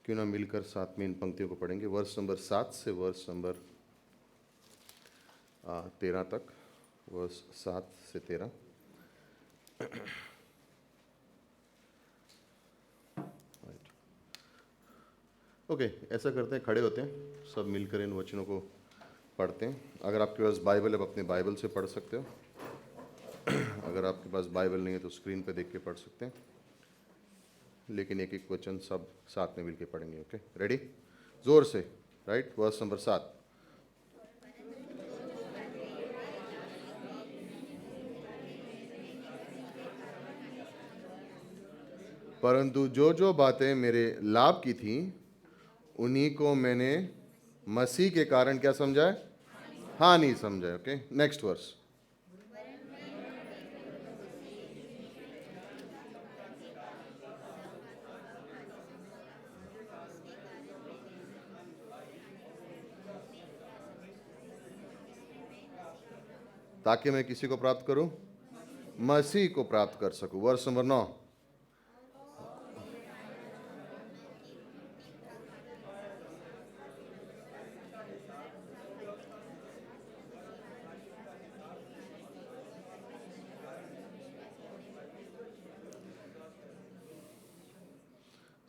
क्यों ना मिलकर साथ में इन पंक्तियों को पढ़ेंगे, वर्ष नंबर 7 से वर्ष नंबर 13 तक, वर्ष 7 से 13। ओके, ऐसा करते हैं, खड़े होते हैं, सब मिलकर इन वचनों को पढ़ते हैं। अगर आपके पास बाइबल है, आप अपने बाइबल से पढ़ सकते हो। अगर आपके पास बाइबल नहीं है तो स्क्रीन पे देख के पढ़ सकते हैं, लेकिन एक एक वचन सब साथ में मिलके पढ़ेंगे। Okay, ready? जोर से, राइट? Verse number 7। परंतु जो जो बातें मेरे लाभ की थी, उन्हीं को मैंने मसीह के कारण क्या समझा है? हानि समझा है। Okay, next verse. ताकि मैं किसी को प्राप्त करूं? मसीह को प्राप्त कर सकूं। Verse number 9।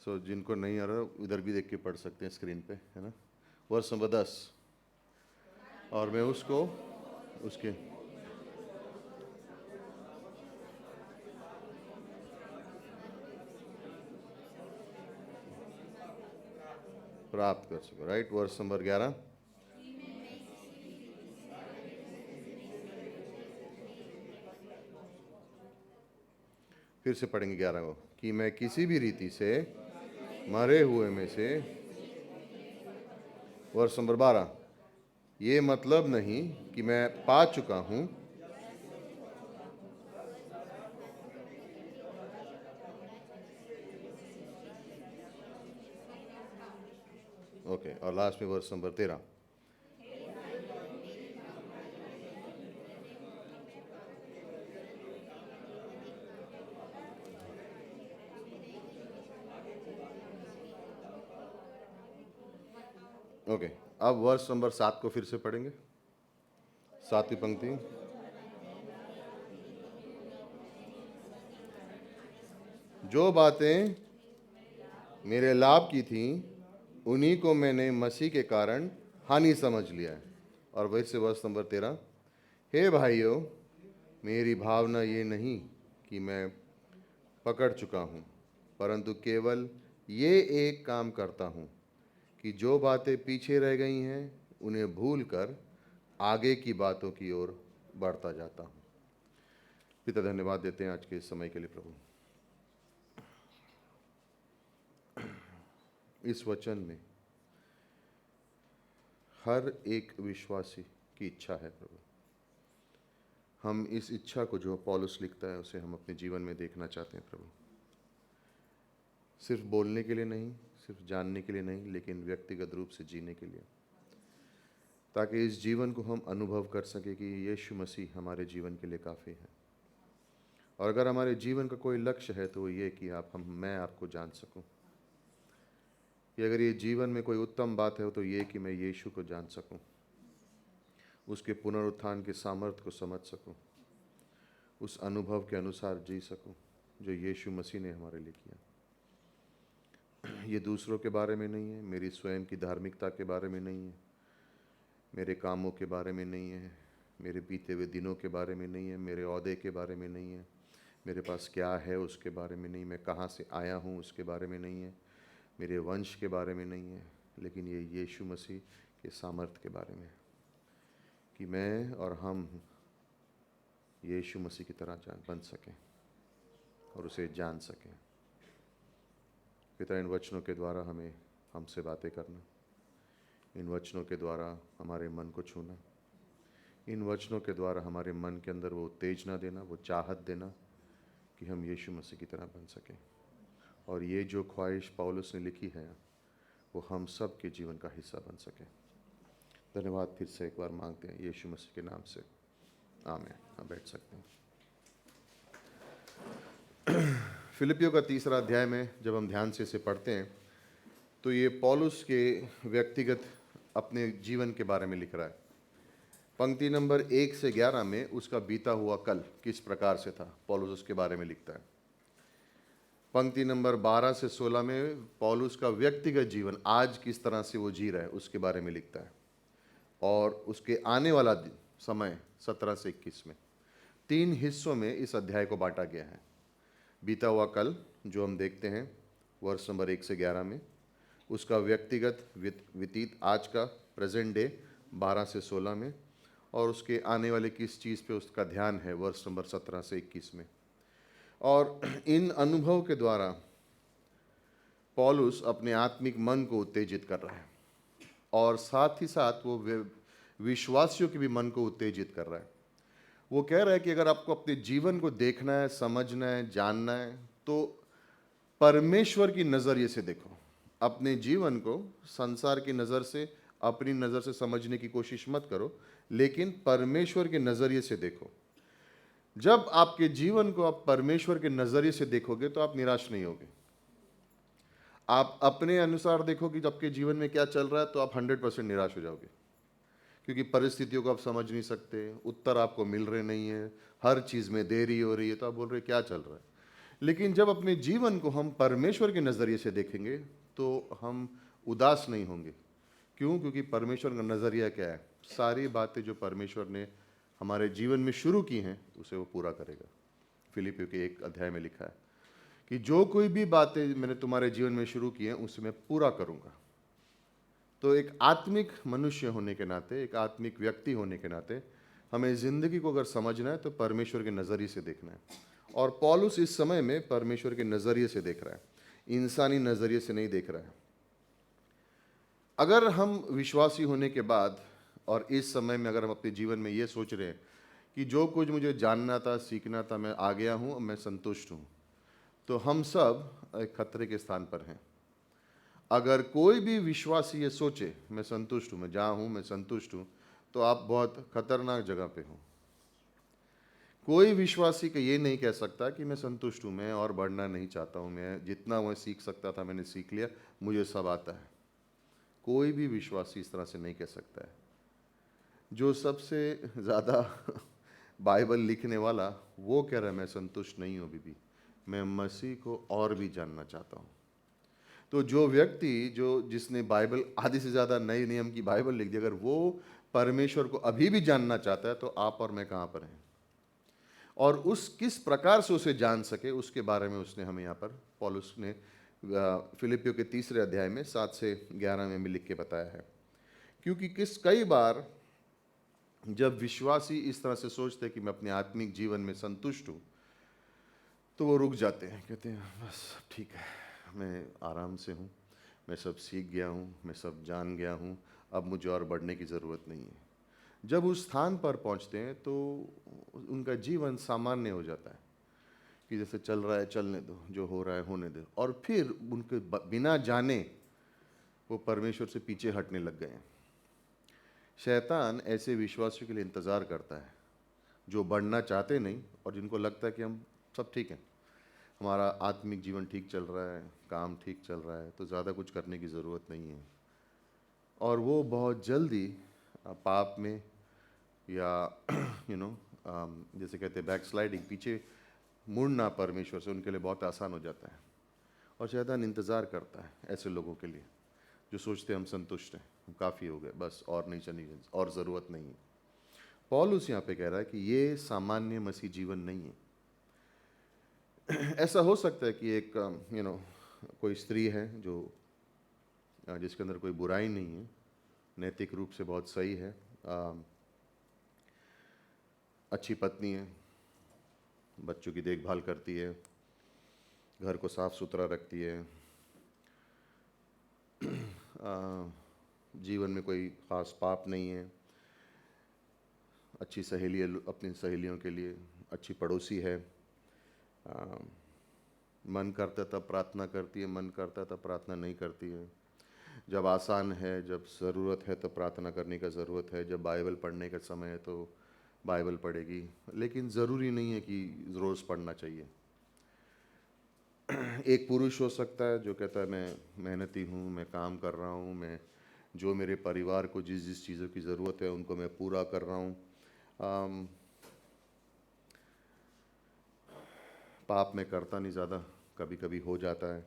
सो जिनको नहीं आ रहा इधर भी देख के पढ़ सकते हैं स्क्रीन पे, है ना? Verse number 10। और मैं उसको उसके प्राप्त कर सकूं, राइट? Verse number 11। फिर से पढ़ेंगे 11 को, कि मैं किसी भी रीति से मरे हुए में से। Verse number 12। ये मतलब नहीं कि मैं पा चुका हूं। ओके, और लास्ट में वर्स नंबर 13। ओके, अब वर्स नंबर 7 को फिर से पढ़ेंगे, 7वीं पंक्ति। जो बातें मेरे लाभ की थी, उन्हीं को मैंने मसीह के कारण हानि समझ लिया है। और वही से वर्स नंबर 13। हे भाइयों, मेरी भावना ये नहीं कि मैं पकड़ चुका हूँ, परंतु केवल ये एक काम करता हूँ कि जो बातें पीछे रह गई हैं उन्हें भूलकर आगे की बातों की ओर बढ़ता जाता हूँ। पिता, धन्यवाद देते हैं आज के इस समय के लिए प्रभु। इस वचन में हर एक विश्वासी की इच्छा है प्रभु। हम इस इच्छा को जो पौलुस लिखता है उसे हम अपने जीवन में देखना चाहते हैं प्रभु। सिर्फ बोलने के लिए नहीं, सिर्फ जानने के लिए नहीं, लेकिन व्यक्तिगत रूप से जीने के लिए, ताकि इस जीवन को हम अनुभव कर सके कि यीशु मसीह हमारे जीवन के लिए काफ़ी है। और अगर हमारे जीवन का कोई लक्ष्य है तो वो ये कि मैं आपको जान सकूं। कि अगर ये जीवन में कोई उत्तम बात है तो ये कि मैं यीशु को जान सकूं, उसके पुनरुत्थान के सामर्थ्य को समझ सकूं, उस अनुभव के अनुसार जी सकूं जो यीशु मसीह ने हमारे लिए किया। ये दूसरों के बारे में नहीं है, मेरी स्वयं की धार्मिकता के बारे में नहीं है, मेरे कामों के बारे में नहीं है, मेरे बीते हुए दिनों के बारे में नहीं है, मेरे ओहदे के बारे में नहीं है, मेरे पास क्या है उसके बारे में नहीं, मैं कहाँ से आया हूँ उसके बारे में नहीं है, मेरे वंश के बारे में नहीं है, लेकिन ये यीशु मसीह के सामर्थ्य के बारे में है कि मैं और हम यीशु मसीह की तरह बन सकें और उसे जान सकें। पिता, इन वचनों के द्वारा हमें हमसे बातें करना, इन वचनों के द्वारा हमारे मन को छूना, इन वचनों के द्वारा हमारे मन के अंदर वो उत्तेजना देना, वो चाहत देना कि हम यीशु मसीह की तरह बन सकें। और ये जो ख्वाहिश पौलुस ने लिखी है वो हम सब के जीवन का हिस्सा बन सके। धन्यवाद फिर से एक बार मांगते हैं यीशु मसीह के नाम से, आमीन। आप बैठ सकते हैं। फिलिपियों का 3रा अध्याय में जब हम ध्यान से इसे पढ़ते हैं तो ये पौलुस के व्यक्तिगत अपने जीवन के बारे में लिख रहा है। पंक्ति नंबर 1 से 11 में उसका बीता हुआ कल किस प्रकार से था, पौलुस उसके बारे में लिखता है। पंक्ति नंबर 12 से 16 में पौलुस का व्यक्तिगत जीवन आज किस तरह से वो जी रहा है उसके बारे में लिखता है। और उसके आने वाला समय 17 से 21 में 3 हिस्सों में इस अध्याय को बांटा गया है। बीता हुआ कल जो हम देखते हैं वर्ष नंबर 1 से 11 में, उसका व्यक्तिगत व्यतीत आज का प्रेजेंट डे 12 से 16 में, और उसके आने वाले किस चीज़ पे उसका ध्यान है वर्ष नंबर 17 से 21 में। और इन अनुभव के द्वारा पौलुस अपने आत्मिक मन को उत्तेजित कर रहा है और साथ ही साथ वो विश्वासियों के भी मन को उत्तेजित कर रहा है। वो कह रहा है कि अगर आपको अपने जीवन को देखना है, समझना है, जानना है, तो परमेश्वर की नज़रिए से देखो। अपने जीवन को संसार की नज़र से, अपनी नज़र से समझने की कोशिश मत करो, लेकिन परमेश्वर के नज़रिए से देखो। जब आपके जीवन को आप परमेश्वर के नज़रिए से देखोगे तो आप निराश नहीं होगे। आप अपने अनुसार देखोगे कि आपके जीवन में क्या चल रहा है तो आप 100% निराश हो जाओगे, क्योंकि परिस्थितियों को आप समझ नहीं सकते, उत्तर आपको मिल रहे नहीं है, हर चीज़ में देरी हो रही है, तो आप बोल रहे क्या चल रहा है। लेकिन जब अपने जीवन को हम परमेश्वर के नज़रिए से देखेंगे तो हम उदास नहीं होंगे। क्यों? क्योंकि परमेश्वर का नज़रिया क्या है? सारी बातें जो परमेश्वर ने हमारे जीवन में शुरू की हैं उसे वो पूरा करेगा। फिलिपियों के 1 अध्याय में लिखा है कि जो कोई भी बातें मैंने तुम्हारे जीवन में शुरू की हैं उसे मैं पूरा करूँगा। तो एक आत्मिक मनुष्य होने के नाते, एक आत्मिक व्यक्ति होने के नाते हमें ज़िंदगी को अगर समझना है तो परमेश्वर के नज़रिए से देखना है। और पौलुस इस समय में परमेश्वर के नज़रिए से देख रहा है, इंसानी नज़रिए से नहीं देख रहा है। अगर हम विश्वासी होने के बाद और इस समय में अगर हम अपने जीवन में ये सोच रहे हैं कि जो कुछ मुझे जानना था, सीखना था, मैं आ गया हूँ, मैं संतुष्ट हूँ, तो हम सब एक खतरे के स्थान पर हैं। अगर कोई भी विश्वासी ये सोचे मैं संतुष्ट हूँ, मैं जहाँ हूँ मैं संतुष्ट हूँ, तो आप बहुत खतरनाक जगह पे हो। कोई विश्वासी का ये नहीं कह सकता कि मैं संतुष्ट हूँ, मैं और बढ़ना नहीं चाहता हूँ, मैं जितना मैं सीख सकता था मैंने सीख लिया, मुझे सब आता है। कोई भी विश्वासी इस तरह से नहीं कह सकता है। जो सबसे ज़्यादा बाइबल लिखने वाला वो कह रहा है मैं संतुष्ट नहीं हूँ अभी भी, मैं मसीह को और भी जानना चाहता हूँ। तो जो व्यक्ति जिसने बाइबल आधे से ज़्यादा नए नियम की बाइबल लिख दी, अगर वो परमेश्वर को अभी भी जानना चाहता है तो आप और मैं कहाँ पर हैं, और उस किस प्रकार से उसे जान सके उसके बारे में उसने हमें यहाँ पर पौलुस ने फिलिपियों के 3 अध्याय में 7 से 11 में भी लिख के बताया है। क्योंकि कई बार जब विश्वासी इस तरह से सोचते हैं कि मैं अपने आत्मिक जीवन में संतुष्ट हूँ, तो वो रुक जाते हैं, कहते हैं बस ठीक है, मैं आराम से हूँ, मैं सब सीख गया हूँ, मैं सब जान गया हूँ, अब मुझे और बढ़ने की ज़रूरत नहीं है। जब उस स्थान पर पहुँचते हैं तो उनका जीवन सामान्य हो जाता है कि जैसे चल रहा है चलने दो, जो हो रहा है होने दो, और फिर उनके बिना जाने वो परमेश्वर से पीछे हटने लग गए हैं। शैतान ऐसे विश्वासियों के लिए इंतज़ार करता है जो बढ़ना चाहते नहीं और जिनको लगता है कि हम सब ठीक हैं, हमारा आत्मिक जीवन ठीक चल रहा है, काम ठीक चल रहा है, तो ज़्यादा कुछ करने की ज़रूरत नहीं है। और वो बहुत जल्दी पाप में या जैसे कहते हैं बैकस्लाइडिंग, पीछे मुड़ना परमेश्वर से उनके लिए बहुत आसान हो जाता है। और शैतान इंतज़ार करता है ऐसे लोगों के लिए जो सोचते हैं हम संतुष्ट हैं, हम काफ़ी हो गए, बस और नहीं चाहिए, और ज़रूरत नहीं है। पौलुस यहाँ पे कह रहा है कि ये सामान्य मसीह जीवन नहीं है। ऐसा हो सकता है कि एक कोई स्त्री है जो जिसके अंदर कोई बुराई नहीं है, नैतिक रूप से बहुत सही है, अच्छी पत्नी है, बच्चों की देखभाल करती है, घर को साफ सुथरा रखती है, जीवन में कोई खास पाप नहीं है, अच्छी सहेली है, अपनी सहेलियों के लिए अच्छी पड़ोसी है, मन करता तब प्रार्थना करती है, मन करता तब प्रार्थना नहीं करती है, जब आसान है, जब ज़रूरत है तो प्रार्थना करने का ज़रूरत है, जब बाइबल पढ़ने का समय है तो बाइबल पढ़ेगी, लेकिन ज़रूरी नहीं है कि रोज़ पढ़ना चाहिए। एक पुरुष हो सकता है जो कहता है मैं मेहनती हूँ, मैं काम कर रहा हूँ, मैं जो मेरे परिवार को जिस जिस चीज़ों की ज़रूरत है उनको मैं पूरा कर रहा हूँ। अम, पाप मैं करता नहीं ज़्यादा, कभी कभी हो जाता है।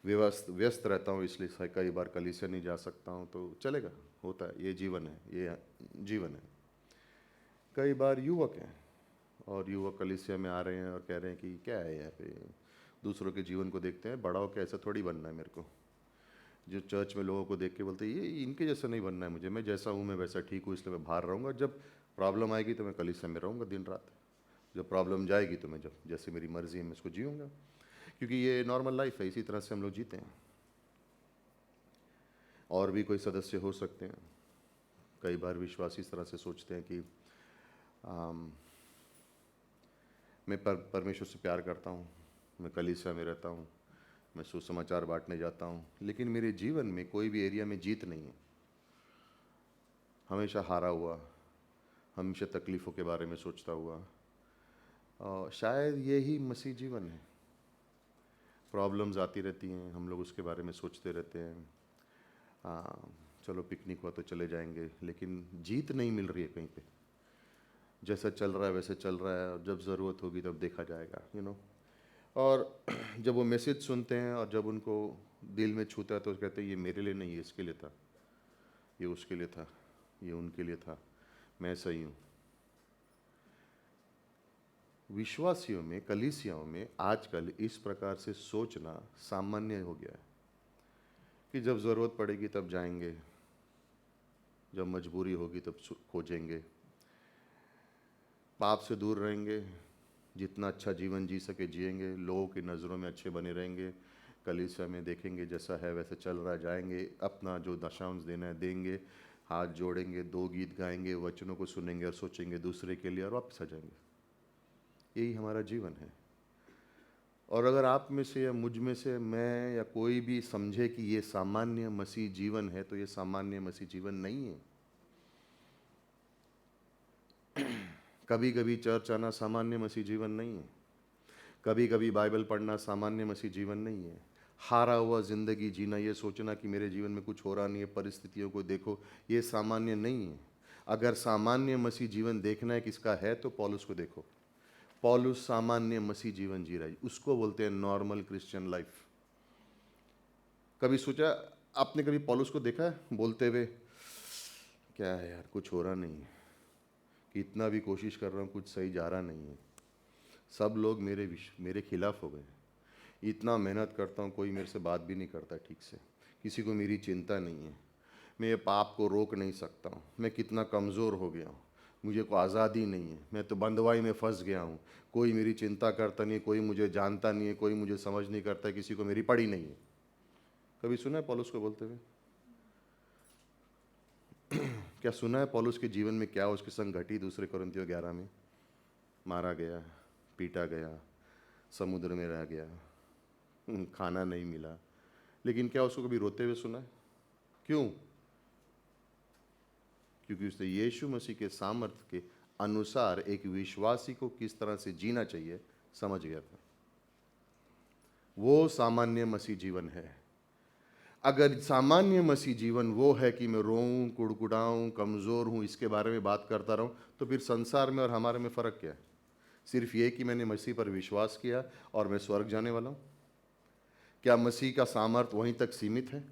व्यस्त व्यस्त रहता हूँ इसलिए कई बार कलीसिया नहीं जा सकता हूँ, तो चलेगा, होता है, ये जीवन है, ये जीवन है। कई बार युवक हैं और युवक कलीसिया में आ रहे हैं और कह रहे हैं कि क्या है यहाँ पे, दूसरों के जीवन को देखते हैं, बड़ा होकर ऐसा थोड़ी बनना है मेरे को। जो चर्च में लोगों को देख के बोलते हैं ये इनके जैसा नहीं बनना है मुझे, मैं जैसा हूँ मैं वैसा ठीक हूँ, इसलिए मैं बाहर रहूँगा, जब प्रॉब्लम आएगी तो मैं कलीसिया में रहूँगा दिन रात, जब प्रॉब्लम जाएगी तो मैं जब जैसे मेरी मर्जी है मैं उसको जीऊँगा, क्योंकि ये नॉर्मल लाइफ है, इसी तरह से हम लोग जीते हैं। और भी कोई सदस्य हो सकते हैं। कई बार विश्वासी इस तरह से सोचते हैं कि मैं परमेश्वर से प्यार करता हूँ, मैं कलीसिया में रहता हूँ, मैं सुसमाचार बांटने जाता हूँ, लेकिन मेरे जीवन में कोई भी एरिया में जीत नहीं है, हमेशा हारा हुआ, हमेशा तकलीफ़ों के बारे में सोचता हुआ। और शायद यही मसीह जीवन है। प्रॉब्लम्स आती रहती हैं, हम लोग उसके बारे में सोचते रहते हैं, चलो पिकनिक हुआ तो चले जाएंगे, लेकिन जीत नहीं मिल रही है कहीं पे। जैसा चल रहा है वैसे चल रहा है, और जब ज़रूरत होगी तब देखा जाएगा, और जब वो मैसेज सुनते हैं और जब उनको दिल में छूता है तो कहते हैं ये मेरे लिए नहीं, ये इसके लिए था, ये उसके लिए था, ये उनके लिए था, मैं सही हूँ। विश्वासियों में, कलीसियाओं में आजकल इस प्रकार से सोचना सामान्य हो गया है कि जब ज़रूरत पड़ेगी तब जाएंगे, जब मजबूरी होगी तब खोजेंगे, पाप से दूर रहेंगे, जितना अच्छा जीवन जी सके जिएंगे, लोगों की नज़रों में अच्छे बने रहेंगे, कलीसिया में देखेंगे जैसा है वैसे चल रहा है जाएंगे, अपना जो दशांश देना है देंगे, हाथ जोड़ेंगे, 2 गीत गाएंगे, वचनों को सुनेंगे और सोचेंगे दूसरे के लिए और वापस आ जाएंगे। यही हमारा जीवन है। और अगर आप में से या मुझ में से मैं या कोई भी समझे कि ये सामान्य मसीह जीवन है, तो ये सामान्य मसीह जीवन नहीं है। कभी कभी चर्च आना सामान्य मसीह जीवन नहीं है, कभी कभी बाइबल पढ़ना सामान्य मसीह जीवन नहीं है। हारा हुआ ज़िंदगी जीना, ये सोचना कि मेरे जीवन में कुछ हो रहा नहीं है, परिस्थितियों को देखो, ये सामान्य नहीं है। अगर सामान्य मसीह जीवन देखना है किसका है तो पौलुस को देखो। पौलुस सामान्य मसीह जीवन जी रहा है, उसको बोलते हैं नॉर्मल क्रिश्चियन लाइफ। कभी सोचा आपने, कभी पौलुस को देखा है बोलते हुए क्या है यार, कुछ हो रहा नहीं है, कितना भी कोशिश कर रहा हूँ कुछ सही जा रहा नहीं है, सब लोग मेरे खिलाफ हो गए, इतना मेहनत करता हूँ कोई मेरे से बात भी नहीं करता ठीक से, किसी को मेरी चिंता नहीं है, मैं ये पाप को रोक नहीं सकता हूँ, मैं कितना कमज़ोर हो गया हूँ, मुझे कोई आज़ादी नहीं है, मैं तो बंदवाई में फंस गया हूँ, कोई मेरी चिंता करता नहीं है, कोई मुझे जानता नहीं है, कोई मुझे समझ नहीं करता, किसी को मेरी पड़ी नहीं है। कभी सुना है पौलुस को बोलते हुए? क्या सुना है पौलुस के जीवन में क्या उसके संग घटी? दूसरे कोरिन्थियों 11 में मारा गया, पीटा गया, समुद्र में रह गया, खाना नहीं मिला, लेकिन क्या उसको कभी रोते हुए सुना है? क्यों? क्योंकि उसने यीशु मसीह के सामर्थ्य के अनुसार एक विश्वासी को किस तरह से जीना चाहिए समझ गया था। वो सामान्य मसीह जीवन है। अगर सामान्य मसीह जीवन वो है कि मैं रोऊं, कुड़कुड़ाऊं, कमज़ोर हूं, इसके बारे में बात करता रहूं, तो फिर संसार में और हमारे में फ़र्क क्या है? सिर्फ ये कि मैंने मसीह पर विश्वास किया और मैं स्वर्ग जाने वाला हूं? क्या मसीह का सामर्थ्य वहीं तक सीमित है?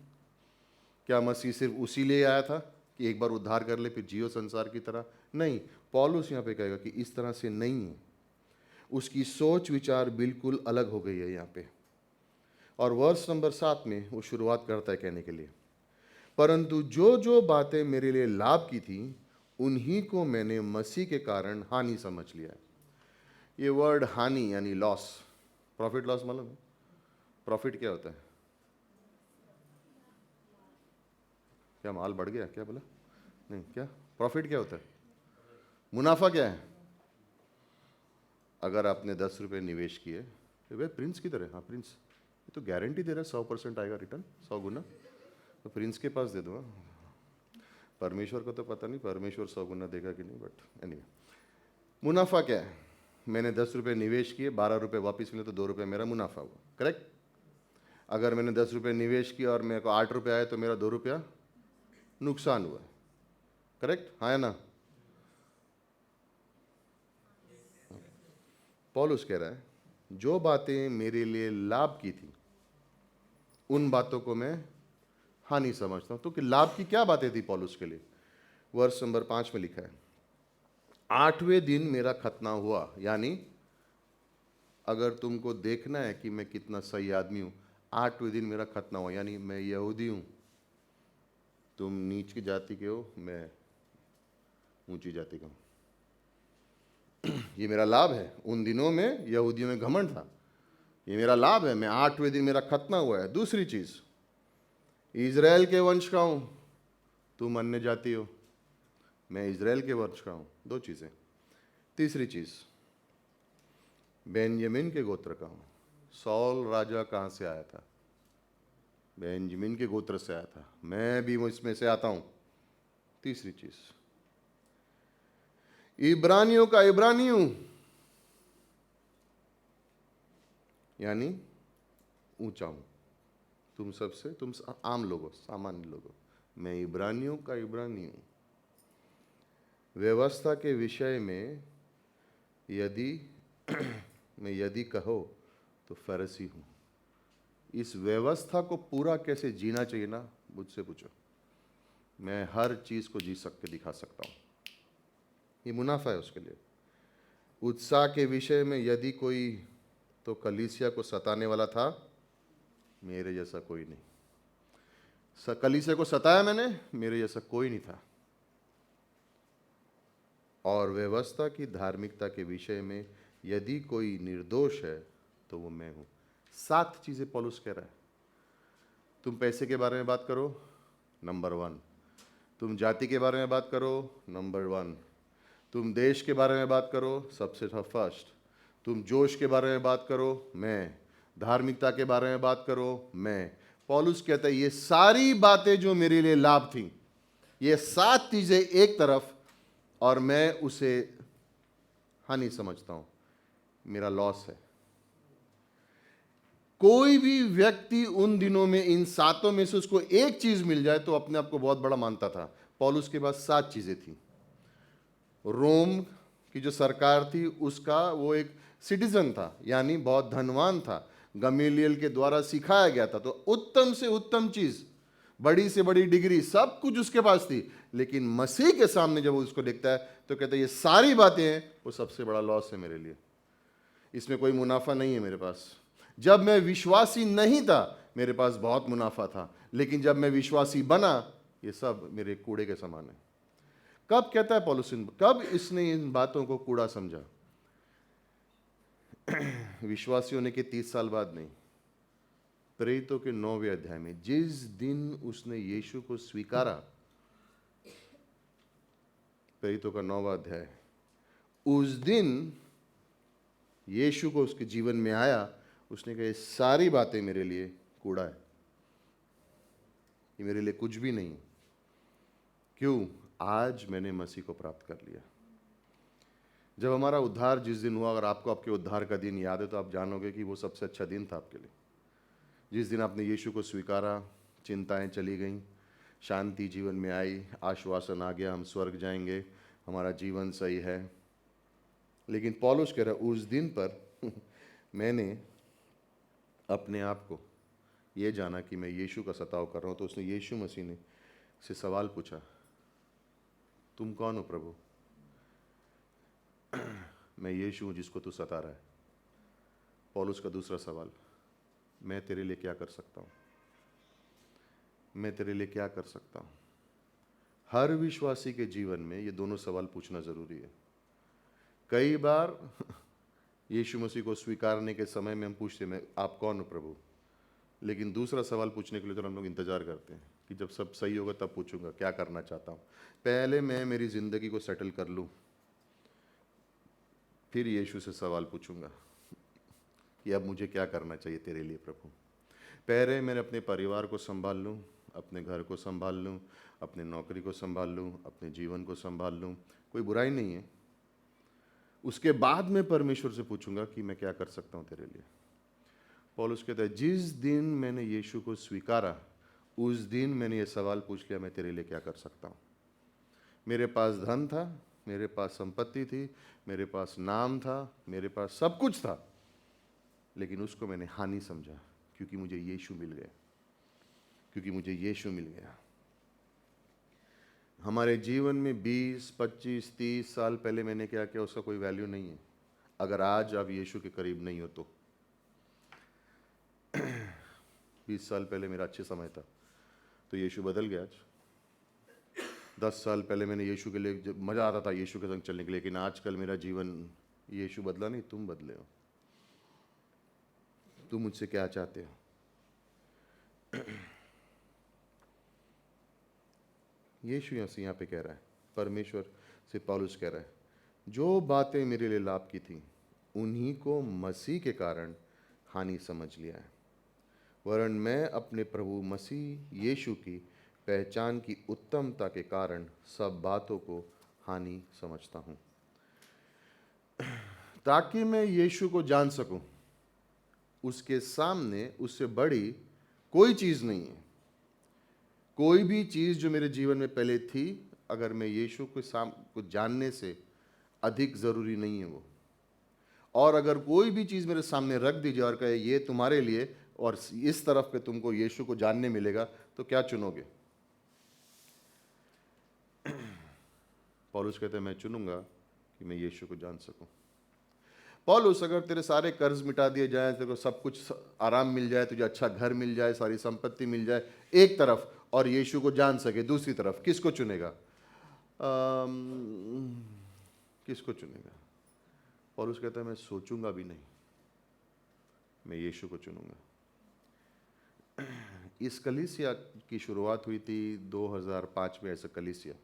क्या मसीह सिर्फ उसी लिए आया था कि एक बार उद्धार कर ले फिर जियो संसार की तरह? नहीं, पौलुस यहाँ पे कहेगा कि इस तरह से नहीं है। उसकी सोच विचार बिल्कुल अलग हो गई है यहाँ पे। और वर्ष नंबर 7 में वो शुरुआत करता है कहने के लिए, परंतु जो जो बातें मेरे लिए लाभ की थी उन्हीं को मैंने मसीह के कारण हानि समझ लिया है। ये वर्ड हानि यानी लॉस, प्रॉफिट लॉस मालूम है? प्रॉफिट क्या होता है? क्या माल बढ़ गया क्या बोला? नहीं, क्या प्रॉफिट क्या होता है? मुनाफा क्या है? अगर आपने 10 रुपये निवेश किए तो भाई प्रिंस किधर है? हाँ प्रिंस, ये तो गारंटी दे रहा है 100% आएगा रिटर्न, 100 गुना, तो प्रिंस के पास दे दो। परमेश्वर को तो पता नहीं परमेश्वर 100 गुना देगा कि नहीं, बट एनीवे, मुनाफा क्या है? मैंने 10 रुपये निवेश किए, 12 रुपये वापस मिले तो 2 रुपये मेरा मुनाफा हुआ, करेक्ट। अगर मैंने 10 रुपये निवेश किया और मेरे को 8 रुपये आए तो मेरा 2 रुपया नुकसान हुआ, करेक्ट, हाँ या ना। पौलुस कह रहा है जो बातें मेरे लिए लाभ की थी उन बातों को मैं हानि समझता हूं। तो कि लाभ की क्या बातें थी पौलुस के लिए? वर्ष नंबर 5 में लिखा है, 8वें दिन मेरा खतना हुआ। यानी अगर तुमको देखना है कि मैं कितना सही आदमी हूं, 8वें दिन मेरा खतना हुआ। यानी मैं यहूदी हूं, तुम नीच की जाति के हो, मैं ऊंची जाति का हूं। ये मेरा लाभ है। उन दिनों में यहूदियों में घमंड था, ये मेरा लाभ है। मैं 8वें दिन मेरा खतना हुआ है। दूसरी चीज, इज़राइल के वंश का हूं, तुम अन्य जाति हो, मैं इज़राइल के वंश का हूं। 2 चीजें। तीसरी चीज, बेंजामिन के गोत्र का हूं। सौल राजा कहां से आया था? बेंजामिन के गोत्र से आया था, मैं भी इसमें से आता हूं। तीसरी चीज, इब्रानियों का इब्रानी हूं, यानी ऊंचा हूं तुम सबसे, तुम आम लोगों, सामान्य लोगों। मैं इब्रानियों का इब्रानी हूं। व्यवस्था के विषय में यदि मैं यदि कहो तो फरीसी हूं। इस व्यवस्था को पूरा कैसे जीना चाहिए ना, मुझसे पूछो। मैं हर चीज को जी सक के दिखा सकता हूं, ये मुनाफा है उसके लिए। उत्साह के विषय में यदि कोई तो कलीसिया को सताने वाला था, मेरे जैसा कोई नहीं। कलीसिया को सताया मैंने, मेरे जैसा कोई नहीं था। और व्यवस्था की धार्मिकता के विषय में यदि कोई निर्दोष है तो वो मैं हूं। 7 चीजें पौलुस कह रहा है। तुम पैसे के बारे में बात करो, नंबर 1। तुम जाति के बारे में बात करो, नंबर 1। तुम देश के बारे में बात करो, सबसे फर्स्ट। तुम जोश के बारे में बात करो, मैं। धार्मिकता के बारे में बात करो, मैं। पौलुस कहता है ये सारी बातें जो मेरे लिए लाभ थी, ये 7 चीजें एक तरफ, और मैं उसे हानि समझता हूं, मेरा लॉस है। कोई भी व्यक्ति उन दिनों में इन 7 में से उसको एक चीज मिल जाए तो अपने आप को बहुत बड़ा मानता था। पौलुस के पास 7 चीजें थी। रोम की जो सरकार थी उसका वो एक सिटीजन था, यानी बहुत धनवान था, गमेलियल के द्वारा सिखाया गया था। तो उत्तम से उत्तम चीज, बड़ी से बड़ी डिग्री, सब कुछ उसके पास थी। लेकिन मसीह के सामने जब वो उसको देखता है तो कहता है ये सारी बातें हैं, वो सबसे बड़ा लॉस है मेरे लिए, इसमें कोई मुनाफा नहीं है मेरे पास। जब मैं विश्वासी नहीं था मेरे पास बहुत मुनाफा था, लेकिन जब मैं विश्वासी बना ये सब मेरे कूड़े के समान है। कब कहता है पौलुस, कब इसने इन बातों को कूड़ा समझा? विश्वासी होने के 30 साल बाद नहीं, प्रेरितों के 9वें अध्याय में, जिस दिन उसने यीशु को स्वीकारा, प्रेरितों का 9वां अध्याय, उस दिन यीशु को उसके जीवन में आया, उसने कहा ये सारी बातें मेरे लिए कूड़ा है, ये मेरे लिए कुछ भी नहीं। क्यों? आज मैंने मसीह को प्राप्त कर लिया। जब हमारा उद्धार जिस दिन हुआ, अगर आपको आपके उद्धार का दिन याद है तो आप जानोगे कि वो सबसे अच्छा दिन था आपके लिए। जिस दिन आपने यीशु को स्वीकारा, चिंताएं चली गईं, शांति जीवन में आई, आश्वासन आ गया, हम स्वर्ग जाएंगे, हमारा जीवन सही है। लेकिन पौलुस कह रहा उस दिन पर मैंने अपने आप को ये जाना कि मैं यीशु का सताव कर रहा हूँ। तो उसने, यीशु मसीह ने से सवाल पूछा, तुम कौन हो प्रभु? मैं यीशु हूँ जिसको तू सता रहा है। पौलुस का दूसरा सवाल, मैं तेरे लिए क्या कर सकता हूँ? मैं तेरे लिए क्या कर सकता हूँ? हर विश्वासी के जीवन में ये दोनों सवाल पूछना जरूरी है। कई बार यीशु मसीह को स्वीकारने के समय में हम पूछते हैं, आप कौन हो प्रभु? लेकिन दूसरा सवाल पूछने के लिए तो हम लोग इंतजार करते हैं कि जब सब सही होगा तब पूछूंगा क्या करना चाहता हूँ। पहले मैं मेरी जिंदगी को सेटल कर लूँ, फिर यीशु से सवाल पूछूंगा कि अब मुझे क्या करना चाहिए तेरे लिए प्रभु। पहले मैंने अपने परिवार को संभाल लूँ, अपने घर को संभाल लूँ, अपने नौकरी को संभाल लूँ, अपने जीवन को संभाल लूँ। कोई बुराई नहीं है, उसके बाद मैं परमेश्वर से पूछूंगा कि मैं क्या कर सकता हूँ तेरे लिए। पौलुस कहता है जिस दिन मैंने यीशु को स्वीकारा उस दिन मैंने ये सवाल पूछ लिया, मैं तेरे लिए क्या कर सकता हूँ। मेरे पास धन था, मेरे पास संपत्ति थी, मेरे पास नाम था, मेरे पास सब कुछ था, लेकिन उसको मैंने हानि समझा क्योंकि मुझे यीशु मिल गया, क्योंकि मुझे यीशु मिल गया। हमारे जीवन में 20, 25, 30 साल पहले मैंने क्या किया उसका कोई वैल्यू नहीं है अगर आज आप यीशु के करीब नहीं हो तो। 20 साल पहले मेरा अच्छे समय था तो यीशु बदल गया आज। 10 साल पहले मैंने यीशु के लिए मज़ा आता था यीशु के संग चलने के लिए, लेकिन आजकल मेरा जीवन, यीशु बदला नहीं, तुम बदले हो। तुम मुझसे क्या चाहते हो? यीशु यहाँ पे कह रहा है, परमेश्वर से पौलुस कह रहा है, जो बातें मेरे लिए लाभ की थी उन्हीं को मसीह के कारण हानि समझ लिया है, वरन मैं अपने प्रभु मसीह यीशु की पहचान की उत्तमता के कारण सब बातों को हानि समझता हूँ, ताकि मैं यीशु को जान सकूं। उसके सामने उससे बड़ी कोई चीज़ नहीं है। कोई भी चीज़ जो मेरे जीवन में पहले थी, अगर मैं यीशु को जानने से अधिक ज़रूरी नहीं है वो। और अगर कोई भी चीज़ मेरे सामने रख दीजिए और कहे ये तुम्हारे लिए और इस तरफ पे तुमको यीशु को जानने मिलेगा, तो क्या चुनोगे? पौलुस कहते हैं मैं चुनूंगा कि मैं यीशु को जान सकूं। पौलुस, अगर तेरे सारे कर्ज मिटा दिए जाए, तेरे को सब कुछ आराम मिल जाए, तुझे अच्छा घर मिल जाए, सारी संपत्ति मिल जाए एक तरफ, और यीशु को जान सके दूसरी तरफ, किसको चुनेगा? किसको चुनेगा? पौलुस कहता है मैं सोचूंगा भी नहीं, मैं यीशु को चुनूंगा। इस कलीसिया की शुरुआत हुई थी 2005 में। ऐसा कलीसिया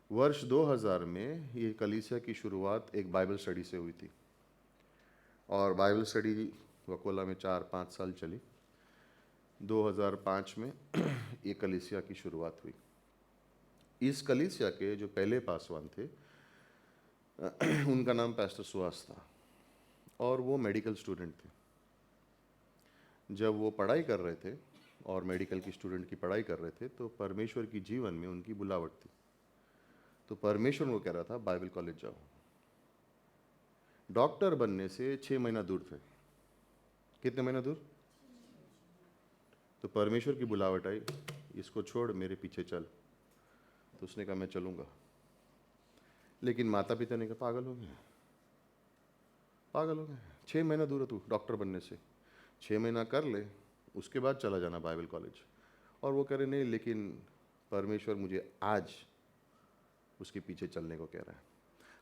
वर्ष 2000 में ये कलीसिया की शुरुआत एक बाइबल स्टडी से हुई थी, और बाइबल स्टडी वकोला में 4-5 साल चली। 2005 में ये कलीसिया की शुरुआत हुई। इस कलीसिया के जो पहले पासवान थे उनका नाम पास्टर सुहास था, और वो मेडिकल स्टूडेंट थे। जब वो पढ़ाई कर रहे थे और मेडिकल की स्टूडेंट की पढ़ाई कर रहे थे, तो परमेश्वर की जीवन में उनकी बुलावट थी। तो परमेश्वर वो कह रहा था बाइबल कॉलेज जाओ। डॉक्टर बनने से 6 महीना दूर थे। कितने महीना दूर? तो परमेश्वर की बुलावट आई, इसको छोड़ मेरे पीछे चल। तो उसने कहा मैं चलूँगा। लेकिन माता पिता ने कहा पागल हो गए, पागल हो गए, 6 महीना दूर है तू डॉक्टर बनने से, 6 महीना कर ले, उसके बाद चला जाना बाइबल कॉलेज। और वो कह रहे नहीं, लेकिन परमेश्वर मुझे आज उसके पीछे चलने को कह रहा है।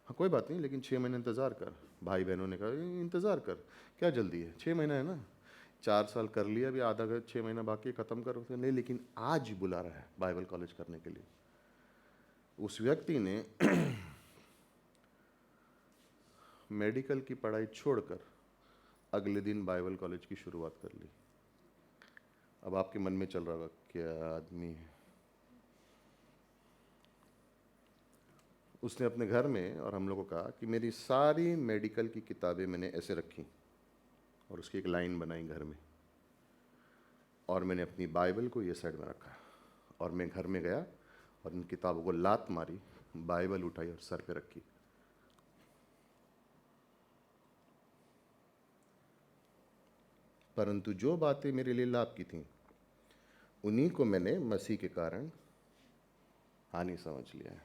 हाँ कोई बात नहीं, लेकिन 6 महीने इंतज़ार कर। भाई बहनों ने कहा इंतज़ार कर, क्या जल्दी है, 6 महीना है ना, 4 साल कर लिया, अभी आधा घर 6 महीना बाकी ख़त्म कर। नहीं, लेकिन आज बुला रहा है बाइबल कॉलेज करने के लिए। उस व्यक्ति ने मेडिकल की पढ़ाई छोड़कर अगले दिन बाइबल कॉलेज की शुरुआत कर ली। अब आपके मन में चल रहा होगा क्या आदमी है। उसने अपने घर में और हम लोग को कहा कि मेरी सारी मेडिकल की किताबें मैंने ऐसे रखी, और उसकी एक लाइन बनाई घर में, और मैंने अपनी बाइबल को ये साइड में रखा, और मैं घर में गया और इन किताबों को लात मारी, बाइबल उठाई और सर पे रखी। परंतु जो बातें मेरे लिए लाभ की थीं उन्हीं को मैंने मसीह के कारण हानि समझ लिया है।